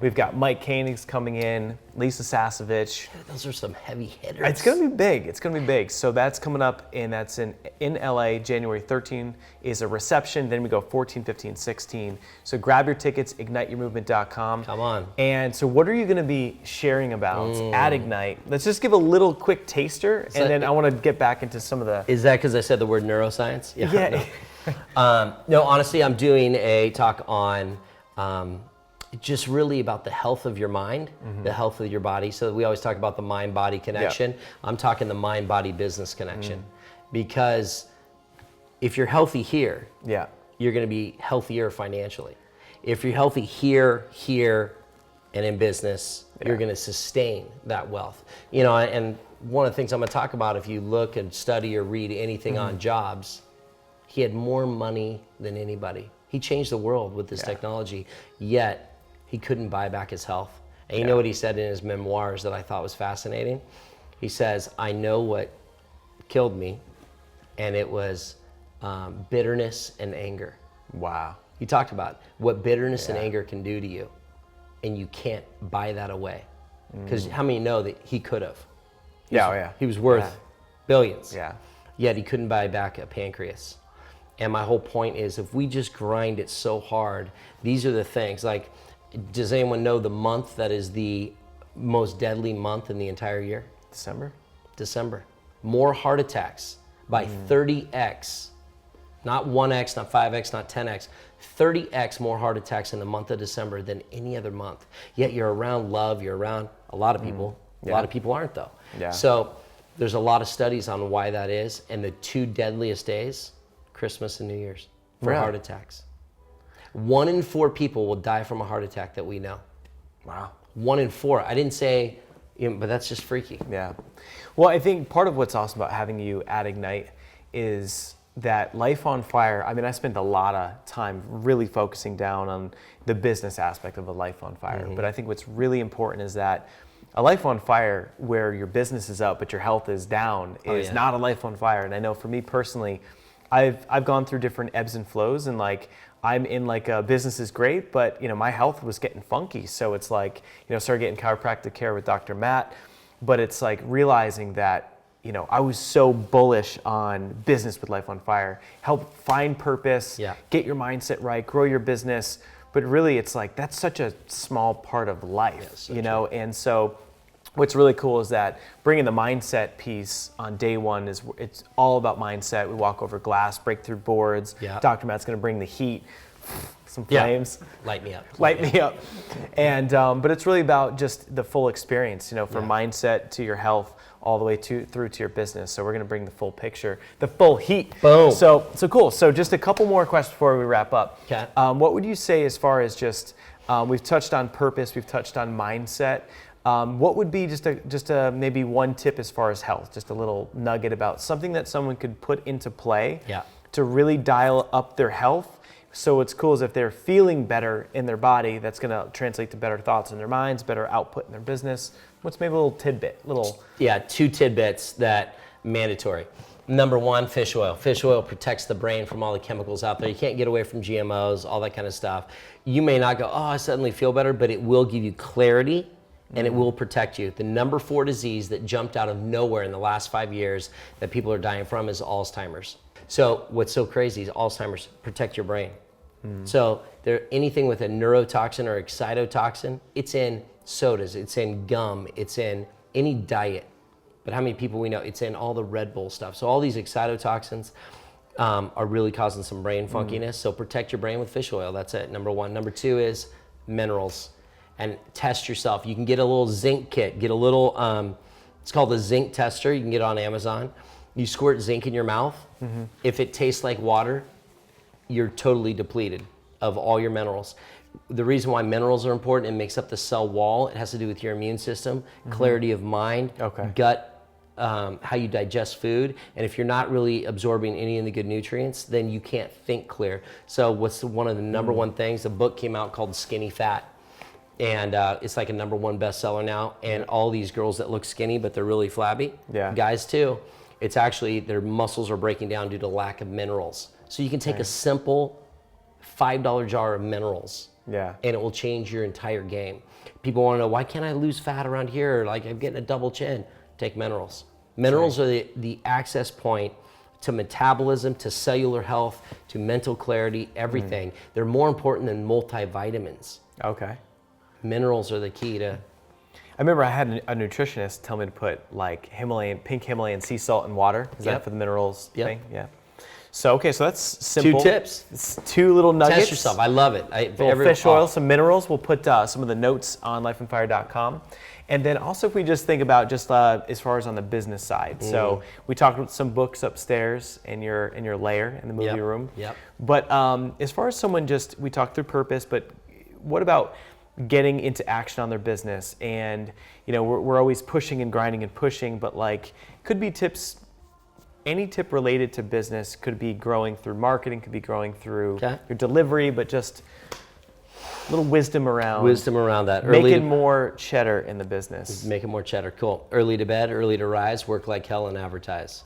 We've got Mike Koenig's coming in, Lisa Sasevich. Those are some heavy hitters. It's gonna be big. So that's coming up, and that's in LA. January 13 is a reception. Then we go 14, 15, 16. So grab your tickets, igniteyourmovement.com. Come on. And so what are you gonna be sharing about at Ignite? Let's just give a little quick taster, and then I wanna get back into some of the... Is that because I said the word neuroscience? Yeah. No, honestly, I'm doing a talk on just really about the health of your mind, the health of your body. So we always talk about the mind-body connection. Yeah. I'm talking the mind-body-business connection. Because if you're healthy here, you're going to be healthier financially. If you're healthy here, and in business, you're going to sustain that wealth. And one of the things I'm going to talk about, if you look and study or read anything on Jobs, he had more money than anybody. He changed the world with this technology, yet he couldn't buy back his health. And you know what he said in his memoirs that I thought was fascinating? He says, I know what killed me, and it was bitterness and anger. Wow. He talked about what bitterness and anger can do to you, and you can't buy that away. Because how many know that he could have? He was worth billions. Yeah. Yet he couldn't buy back a pancreas. And my whole point is, if we just grind it so hard, these are the things. Like, does anyone know the month that is the most deadly month in the entire year? December. More heart attacks by 30x. Not 1x, not 5x, not 10x. 30x more heart attacks in the month of December than any other month. Yet you're around love, you're around a lot of people. A lot of people aren't, though. Yeah. So there's a lot of studies on why that is. And the two deadliest days, Christmas and New Year's, for heart attacks. 1 in 4 people will die from a heart attack that we know. Wow. 1 in 4. I didn't say, but that's just freaky. Yeah. Well, I think part of what's awesome about having you at Ignite is that Life on Fire, I spent a lot of time really focusing down on the business aspect of a Life on Fire. But I think what's really important is that a Life on Fire where your business is up but your health is down is not a Life on Fire. And I know for me personally, I've gone through different ebbs and flows, and like I'm in like a business is great, but my health was getting funky. So it's like, started getting chiropractic care with Dr. Matt, but it's like realizing that, I was so bullish on business with Life on Fire, help find purpose, get your mindset right, grow your business. But really it's like, that's such a small part of life, and so what's really cool is that bringing the mindset piece on day one it's all about mindset. We walk over glass, break through boards. Yeah. Dr. Matt's going to bring the heat, some flames. Light me up. Light me up. And but it's really about just the full experience, from mindset to your health all the way through to your business. So we're going to bring the full picture, the full heat. Boom. So cool. So just a couple more questions before we wrap up. Okay. What would you say as far as just we've touched on purpose, we've touched on mindset. What would be just a maybe one tip as far as health, just a little nugget about something that someone could put into play to really dial up their health? So what's cool is if they're feeling better in their body, that's going to translate to better thoughts in their minds, better output in their business. What's maybe a little tidbit? Yeah, 2 tidbits that mandatory. Number 1, fish oil. Fish oil protects the brain from all the chemicals out there. You can't get away from GMOs, all that kind of stuff. You may not go, oh, I suddenly feel better, but it will give you clarity and it will protect you. The number 4 disease that jumped out of nowhere in the last 5 years that people are dying from is Alzheimer's. So what's so crazy is Alzheimer's protect your brain. So anything with a neurotoxin or excitotoxin, it's in sodas, it's in gum, it's in any diet. But how many people we know, it's in all the Red Bull stuff. So all these excitotoxins are really causing some brain funkiness. So protect your brain with fish oil. That's it, number 1. Number 2 is minerals. And test yourself. You can get a little zinc kit. Get a little, it's called the zinc tester. You can get it on Amazon. You squirt zinc in your mouth. If it tastes like water, you're totally depleted of all your minerals. The reason why minerals are important, it makes up the cell wall. It has to do with your immune system, clarity of mind, gut, how you digest food. And if you're not really absorbing any of the good nutrients, then you can't think clear. So what's one of the number 1 things? A book came out called Skinny Fat. And it's like a number 1 bestseller now. And all these girls that look skinny, but they're really flabby, guys too, it's actually their muscles are breaking down due to lack of minerals. So you can take a simple $5 jar of minerals and it will change your entire game. People want to know, why can't I lose fat around here? Like I'm getting a double chin. Take minerals. Minerals are the access point to metabolism, to cellular health, to mental clarity, everything. They're more important than multivitamins. Okay. Minerals are the key to... I remember I had a nutritionist tell me to put like pink Himalayan sea salt in water. Is that for the minerals thing? Yeah. So, okay, so that's simple. 2 tips. It's 2 little nuggets. Test yourself. I love it. Fish oil, some minerals. We'll put some of the notes on lifeonfire.com. And then also if we just think about just as far as on the business side. So we talked about some books upstairs in your lair in the movie room. But as far as someone we talked through purpose, but what about getting into action on their business? And we're always pushing and grinding and pushing, but like could be tips. Any tip related to business, could be growing through marketing, could be growing through your delivery, but just a little wisdom around that. Making more cheddar in the business. Making more cheddar, cool. Early to bed, early to rise, work like hell and advertise.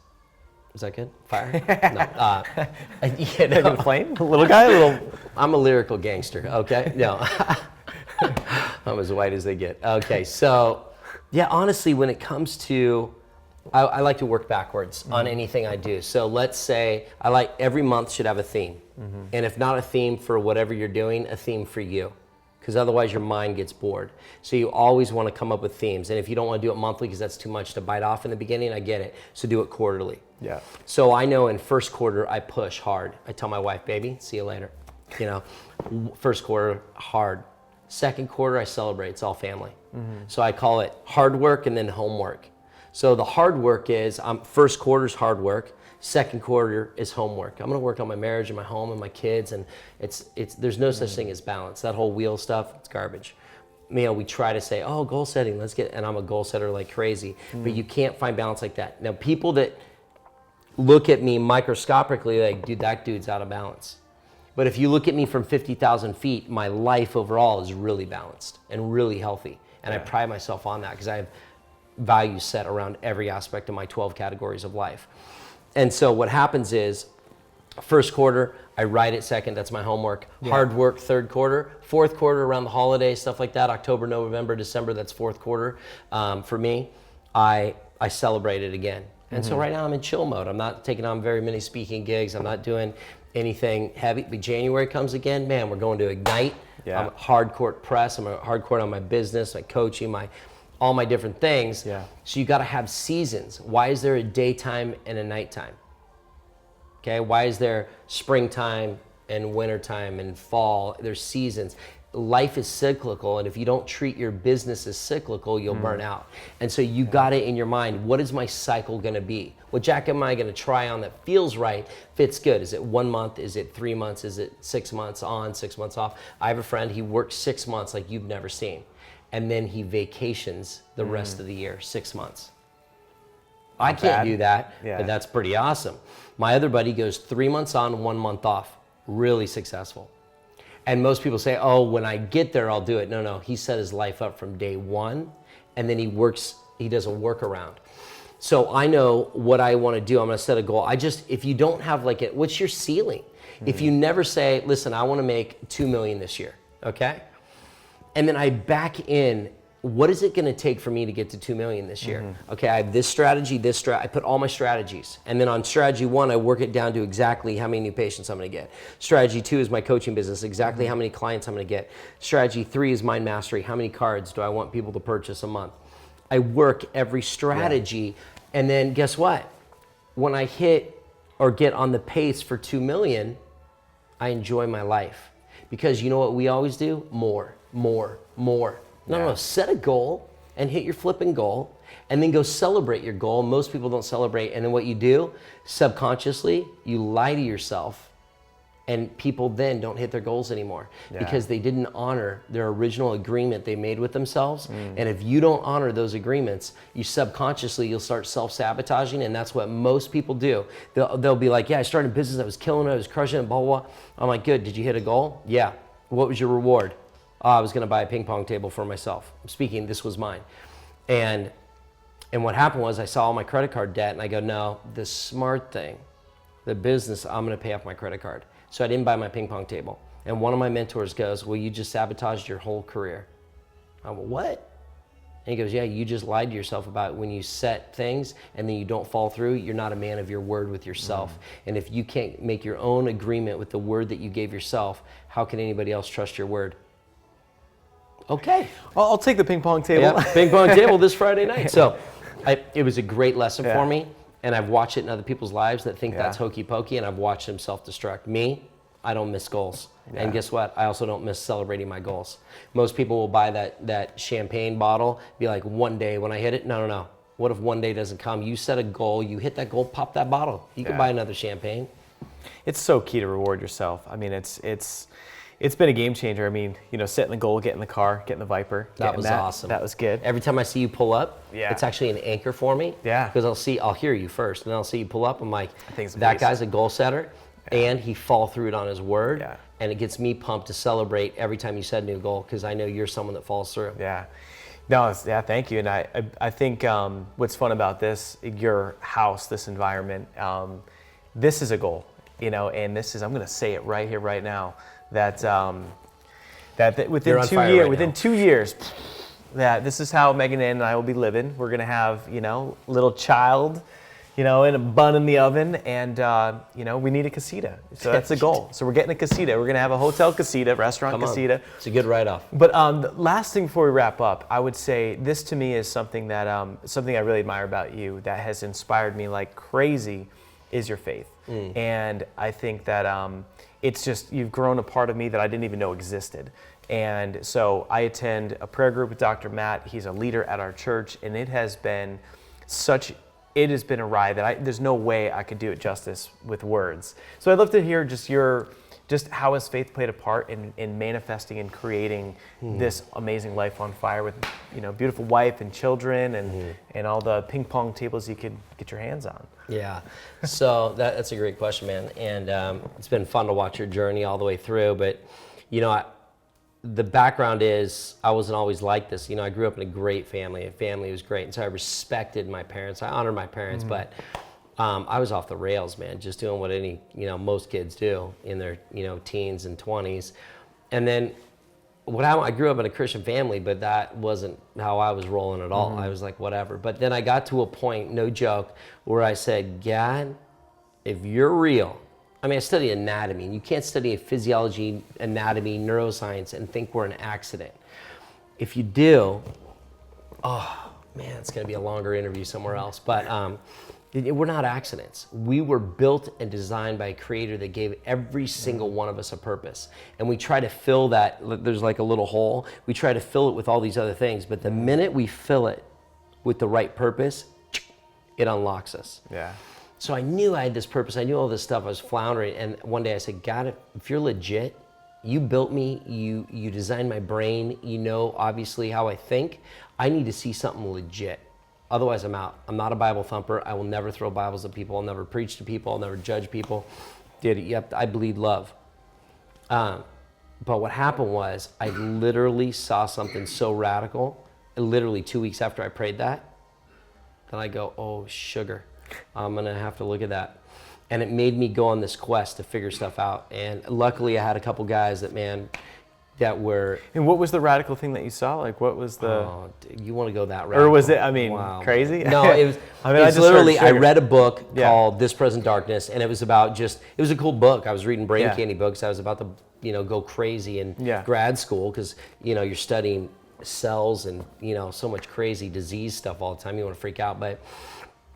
Is that good? Fire? No. Flame? Little guy? I'm a lyrical gangster, okay? No. I'm as white as they get. Okay, so yeah, honestly, when it comes to I like to work backwards on anything I do. So let's say every month should have a theme. And if not a theme for whatever you're doing, a theme for you. Because otherwise your mind gets bored. So you always want to come up with themes. And if you don't want to do it monthly because that's too much to bite off in the beginning, I get it. So do it quarterly. Yeah. So I know in first quarter I push hard. I tell my wife, baby, see you later. First quarter, hard. Second quarter I celebrate, it's all family. So I call it hard work and then homework. So the hard work is, first quarter's hard work, second quarter is homework. I'm gonna work on my marriage and my home and my kids, and there's no such thing as balance. That whole wheel stuff, it's garbage. We try to say, oh, goal setting, and I'm a goal setter like crazy, but you can't find balance like that. Now, people that look at me microscopically, like, dude, that dude's out of balance. But if you look at me from 50,000 feet, my life overall is really balanced and really healthy. And I pride myself on that because I have values set around every aspect of my 12 categories of life. And so what happens is, first quarter, I write it second, that's my homework. Hard work, third quarter. Fourth quarter, around the holidays, stuff like that, October, November, December, that's fourth quarter. For me, I celebrate it again. And so right now I'm in chill mode. I'm not taking on very many speaking gigs. I'm not doing anything heavy. But January comes again, man, we're going to Ignite. I'm hardcore press. I'm hardcore on my business, my coaching, all my different things. Yeah. So you got to have seasons. Why is there a daytime and a nighttime? Okay, why is there springtime and wintertime and fall? There's seasons. Life is cyclical, and if you don't treat your business as cyclical, you'll burn out. And so you got it in your mind, what is my cycle gonna be? What jacket am I gonna try on that feels right, fits good? Is it 1 month? Is it 3 months? Is it 6 months on, 6 months off? I have a friend, he works 6 months like you've never seen. And then he vacations the rest of the year, 6 months. I can't do that, but that's pretty awesome. My other buddy goes 3 months on, 1 month off. Really successful. And most people say, oh, when I get there, I'll do it. No, he set his life up from day one, and then he does a workaround. So I know what I want to do. I'm going to set a goal. If you don't have what's your ceiling? If you never say, listen, I want to make $2 million this year, okay? And then I back in, what is it going to take for me to get to 2 million this year? Okay, I have this strategy, I put all my strategies. And then on strategy 1, I work it down to exactly how many new patients I'm going to get. Strategy 2 is my coaching business, exactly how many clients I'm going to get. Strategy 3 is mind mastery. How many cards do I want people to purchase a month? I work every strategy. And then guess what? When I hit or get on the pace for 2 million, I enjoy my life. Because you know what we always do? More. No, set a goal and hit your flipping goal, and then go celebrate your goal. Most people don't celebrate, and then what you do, subconsciously, you lie to yourself, and people then don't hit their goals anymore because they didn't honor their original agreement they made with themselves. And if you don't honor those agreements, you subconsciously, you'll start self-sabotaging, and that's what most people do. They'll be like, yeah, I started a business, I was killing it, I was crushing it, blah, blah, blah. I'm like, good, did you hit a goal? Yeah. What was your reward? I was going to buy a ping pong table for myself. I'm speaking, this was mine. And what happened was I saw all my credit card debt, and I go, no, the smart thing, the business, I'm going to pay off my credit card. So I didn't buy my ping pong table. And one of my mentors goes, well, you just sabotaged your whole career. I went, what? And he goes, yeah, you just lied to yourself about when you set things and then you don't fall through, you're not a man of your word with yourself. And if you can't make your own agreement with the word that you gave yourself, how can anybody else trust your word? Okay. I'll take the ping pong table. Yeah, ping pong table this Friday night. So it was a great lesson for me, and I've watched it in other people's lives that think that's hokey pokey, and I've watched them self-destruct. Me, I don't miss goals. And guess what? I also don't miss celebrating my goals. Most people will buy that champagne bottle, be like, one day when I hit it, no. What if one day doesn't come? You set a goal, you hit that goal, pop that bottle. You can buy another champagne. It's so key to reward yourself. I mean, it's been a game changer. I mean, setting the goal, getting the car, getting the Viper. That was awesome. That was good. Every time I see you pull up, it's actually an anchor for me. Yeah. Because I'll hear you first, and then I'll see you pull up. I'm like, that guy's a goal setter, and he fall through it on his word. Yeah. And it gets me pumped to celebrate every time you set a new goal, because I know you're someone that falls through. Yeah. No, thank you. And I think what's fun about this, your house, this environment, this is a goal, and this is, I'm going to say it right here, right now, that within 2 years, that this is how Megan and I will be living. We're gonna have little child, in a bun in the oven, and we need a casita. So that's the goal. So we're getting a casita. We're gonna have a hotel casita, restaurant casita. It's a good write-off. But the last thing before we wrap up, I would say this to me is something that something I really admire about you that has inspired me like crazy is your faith. And I think that it's just, you've grown a part of me that I didn't even know existed. And so I attend a prayer group with Dr. Matt. He's a leader at our church, and it has been a ride that there's no way I could do it justice with words. So I'd love to hear just how has faith played a part in manifesting and creating this amazing life on fire with, beautiful wife and children and all the ping pong tables you could get your hands on. Yeah, so that's a great question, man. And it's been fun to watch your journey all the way through. But, the background is I wasn't always like this. I grew up in a great family. The family was great. And so I respected my parents. I honored my parents, but I was off the rails, man, just doing what most kids do in their, teens and 20s. And then I grew up in a Christian family, but that wasn't how I was rolling at all. I was like, whatever. But then I got to a point, no joke, where I said, God, if you're real, I study anatomy, and you can't study physiology, anatomy, neuroscience, and think we're an accident. If you do, oh man, it's going to be a longer interview somewhere else. But we're not accidents. We were built and designed by a creator that gave every single one of us a purpose. And we try to fill that, there's like a little hole. We try to fill it with all these other things. But the minute we fill it with the right purpose, it unlocks us. Yeah. So I knew I had this purpose. I knew all this stuff. I was floundering. And one day I said, God, if you're legit, you built me, you designed my brain, you know obviously how I think. I need to see something legit. Otherwise I'm out. I'm not a Bible thumper. I will never throw Bibles at people. I'll never preach to people. I'll never judge people. Yep, I bleed love. But what happened was I literally saw something so radical, literally 2 weeks after I prayed that I go, oh, sugar. I'm going to have to look at that. And it made me go on this quest to figure stuff out. And luckily I had a couple guys that were... And what was the radical thing that you saw? Like, what was the... Oh, you want to go that radical? Or was it, Wow. crazy? No, it was... I mean, it's literally, I read a book Yeah. called This Present Darkness, and it was about it was a cool book. I was reading brain candy books. I was about to, go crazy in grad school because, you're studying cells and, so much crazy disease stuff all the time. You want to freak out, but...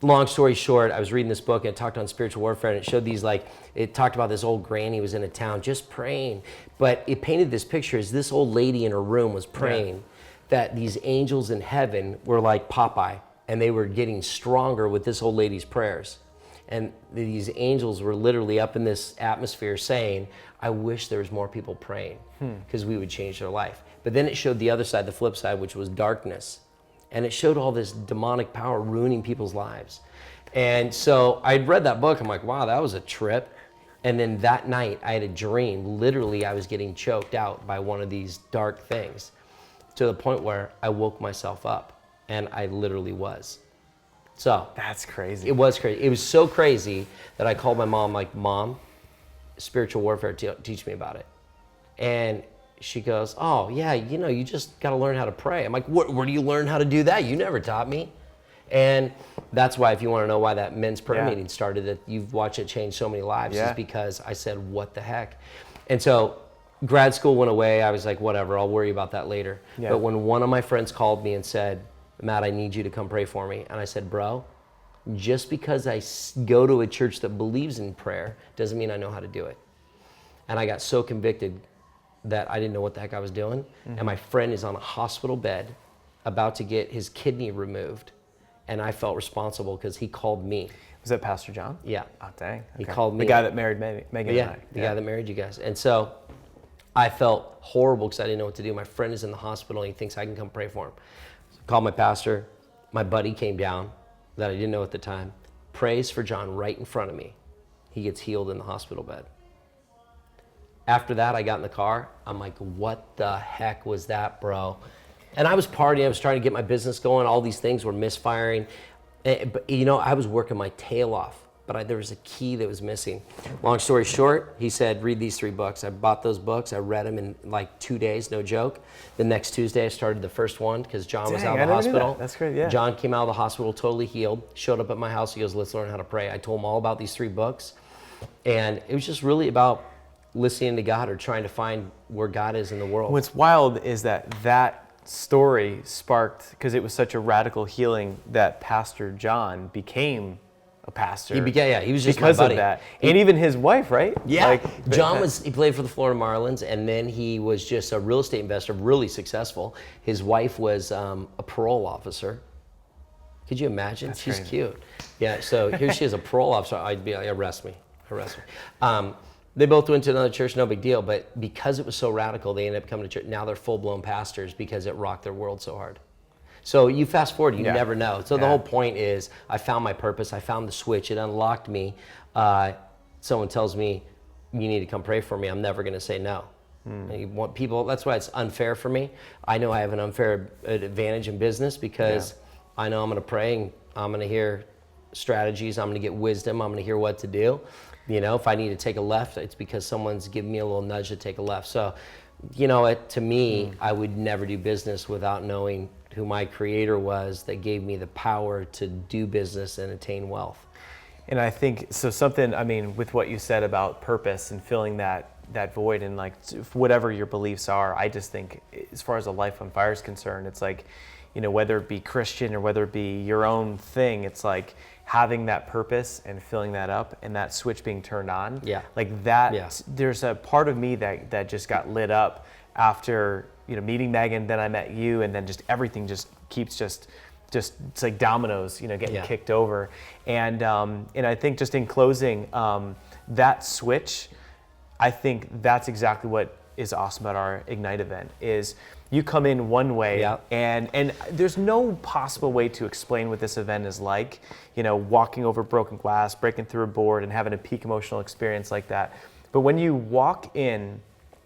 Long story short, I was reading this book and it talked on spiritual warfare, and it showed it talked about this old granny who was in a town just praying. But it painted this picture as this old lady in her room was praying that these angels in heaven were like Popeye, and they were getting stronger with this old lady's prayers. And these angels were literally up in this atmosphere saying, I wish there was more people praying because we would change their life. But then it showed the other side, the flip side, which was darkness. And it showed all this demonic power ruining people's lives. And so I'd read that book. I'm like, wow, that was a trip. And then that night I had a dream. Literally, I was getting choked out by one of these dark things to the point where I woke myself up. And I literally was. So that's crazy. It was crazy. It was so crazy that I called my mom, like, Mom, spiritual warfare, teach me about it. And she goes, oh, yeah, you just got to learn how to pray. I'm like, where do you learn how to do that? You never taught me. And that's why, if you want to know why that men's prayer meeting started, that you've watched it change so many lives, is because I said, what the heck? And so grad school went away. I was like, whatever, I'll worry about that later. Yeah. But when one of my friends called me and said, Matt, I need you to come pray for me. And I said, bro, just because I go to a church that believes in prayer doesn't mean I know how to do it. And I got so convicted that I didn't know what the heck I was doing. And my friend is on a hospital bed about to get his kidney removed. And I felt responsible because he called me. Was that Pastor John? Yeah. Oh, dang. Okay. He called me. The guy that married Megan and I. The guy that married you guys. And so I felt horrible because I didn't know what to do. My friend is in the hospital and he thinks I can come pray for him. So I called my pastor. My buddy came down that I didn't know at the time. Prays for John right in front of me. He gets healed in the hospital bed. After that, I got in the car. I'm like, what the heck was that, bro? And I was partying. I was trying to get my business going. All these things were misfiring. But, I was working my tail off. But there was a key that was missing. Long story short, he said, read these 3 books. I bought those books. I read them in like 2 days, no joke. The next Tuesday, I started the first one because John was out of the hospital. That's great, yeah. John came out of the hospital totally healed, showed up at my house. He goes, let's learn how to pray. I told him all about these 3 books. And it was just really about listening to God or trying to find where God is in the world. What's wild is that story sparked, because it was such a radical healing, that Pastor John became a pastor. He was just because my buddy. Of that. And even his wife, right? Yeah. John he played for the Florida Marlins, and then he was just a real estate investor, really successful. His wife was a parole officer. Could you imagine? That's She's crazy. cute. Yeah, so here she is, a parole officer. I'd be like, arrest me. They both went to another church, no big deal, but because it was so radical, they ended up coming to church. Now they're full-blown pastors because it rocked their world so hard. So you fast forward, you never know. So the whole point is, I found my purpose, I found the switch, it unlocked me. Someone tells me, you need to come pray for me, I'm never gonna say no. You want people, that's why it's unfair for me. I know I have an unfair advantage in business because I know I'm gonna pray and I'm gonna hear strategies, I'm gonna get wisdom, I'm gonna hear what to do. If I need to take a left, it's because someone's giving me a little nudge to take a left. So, to me, I would never do business without knowing who my creator was that gave me the power to do business and attain wealth. And I think, with what you said about purpose and filling that void and like whatever your beliefs are, I just think as far as a life on fire is concerned, it's like, whether it be Christian or whether it be your own thing, it's like having that purpose and filling that up and that switch being turned on. Yeah. Like that, Yeah. there's a part of me that just got lit up after, meeting Megan, then I met you, and then just everything just keeps just it's like dominoes, getting kicked over. And I think just in closing, that switch, I think that's exactly what is awesome about our Ignite event is you come in one way and there's no possible way to explain what this event is like, walking over broken glass, breaking through a board and having a peak emotional experience like that. But when you walk in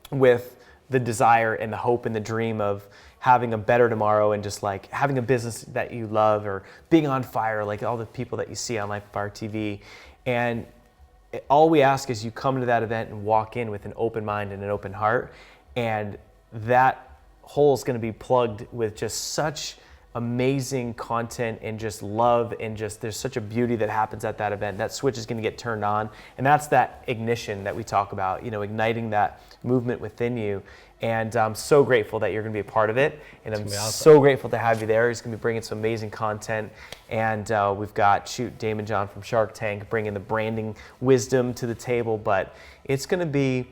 with the desire and the hope and the dream of having a better tomorrow and just like having a business that you love or being on fire, like all the people that you see on Life Fire TV. And all we ask is you come to that event and walk in with an open mind and an open heart. And that hole is going to be plugged with just such amazing content and just love and just there's such a beauty that happens at that event. That switch is going to get turned on. And that's that ignition that we talk about, igniting that movement within you. And I'm so grateful that you're going to be a part of it. And I'm so grateful to have you there. He's going to be bringing some amazing content. And we've got, Damon John from Shark Tank bringing the branding wisdom to the table. But it's going to be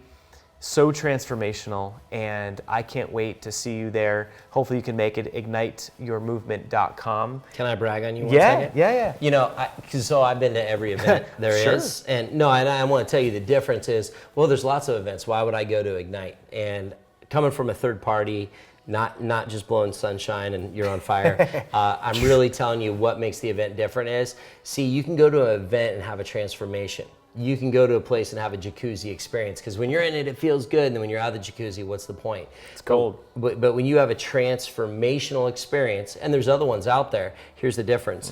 so transformational. And I can't wait to see you there. Hopefully you can make it, igniteyourmovement.com. Can I brag on you one second? Yeah. So I've been to every event there is. And I want to tell you the difference is, well, there's lots of events. Why would I go to Ignite? And coming from a third party, not just blowing sunshine and you're on fire, I'm really telling you what makes the event different is, see, you can go to an event and have a transformation. You can go to a place and have a jacuzzi experience because when you're in it, it feels good. And then when you're out of the jacuzzi, what's the point? It's cold. But when you have a transformational experience, and there's other ones out there, here's the difference.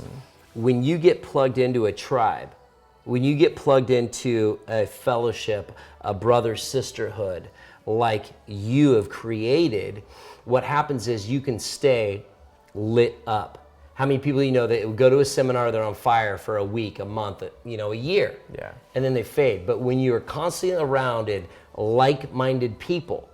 When you get plugged into a tribe, when you get plugged into a fellowship, a brother sisterhood, like you have created, what happens is you can stay lit up. How many people that would go to a seminar, they're on fire for a week, a month, a year, and then they fade. But when you're constantly around like-minded people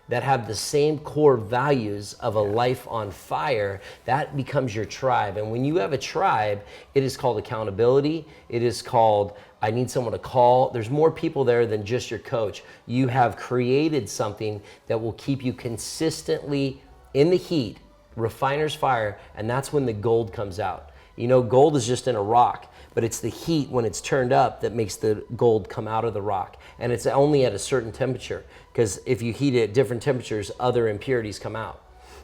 that have the same core values of a life on fire, that becomes your tribe. And when you have a tribe, it is called accountability. It is called, I need someone to call. There's more people there than just your coach. You have created something that will keep you consistently in the heat, refiner's fire, and that's when the gold comes out. Gold is just in a rock, but it's the heat when it's turned up that makes the gold come out of the rock. And it's only at a certain temperature, because if you heat it at different temperatures, other impurities come out.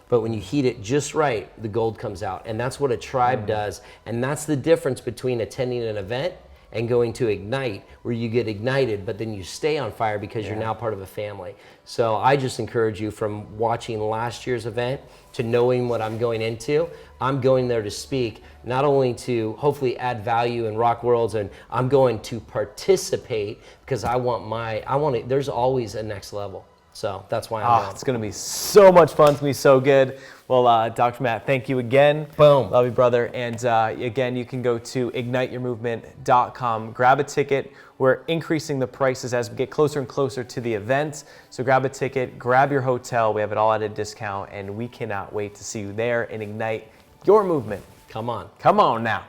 But when you heat it just right, the gold comes out. And that's what a tribe does. And that's the difference between attending an event and going to Ignite, where you get ignited, but then you stay on fire because you're now part of a family. So I just encourage you, from watching last year's event to knowing what I'm going into, I'm going there to speak, not only to hopefully add value in Rock Worlds, and I'm going to participate because there's always a next level. So that's why I'm going. It's going to be so much fun. It's going to be so good. Well, Dr. Matt, thank you again. Boom. Love you, brother. And again, you can go to igniteyourmovement.com. Grab a ticket. We're increasing the prices as we get closer and closer to the event. So grab a ticket, grab your hotel. We have it all at a discount, and we cannot wait to see you there and ignite your movement. Come on. Come on now.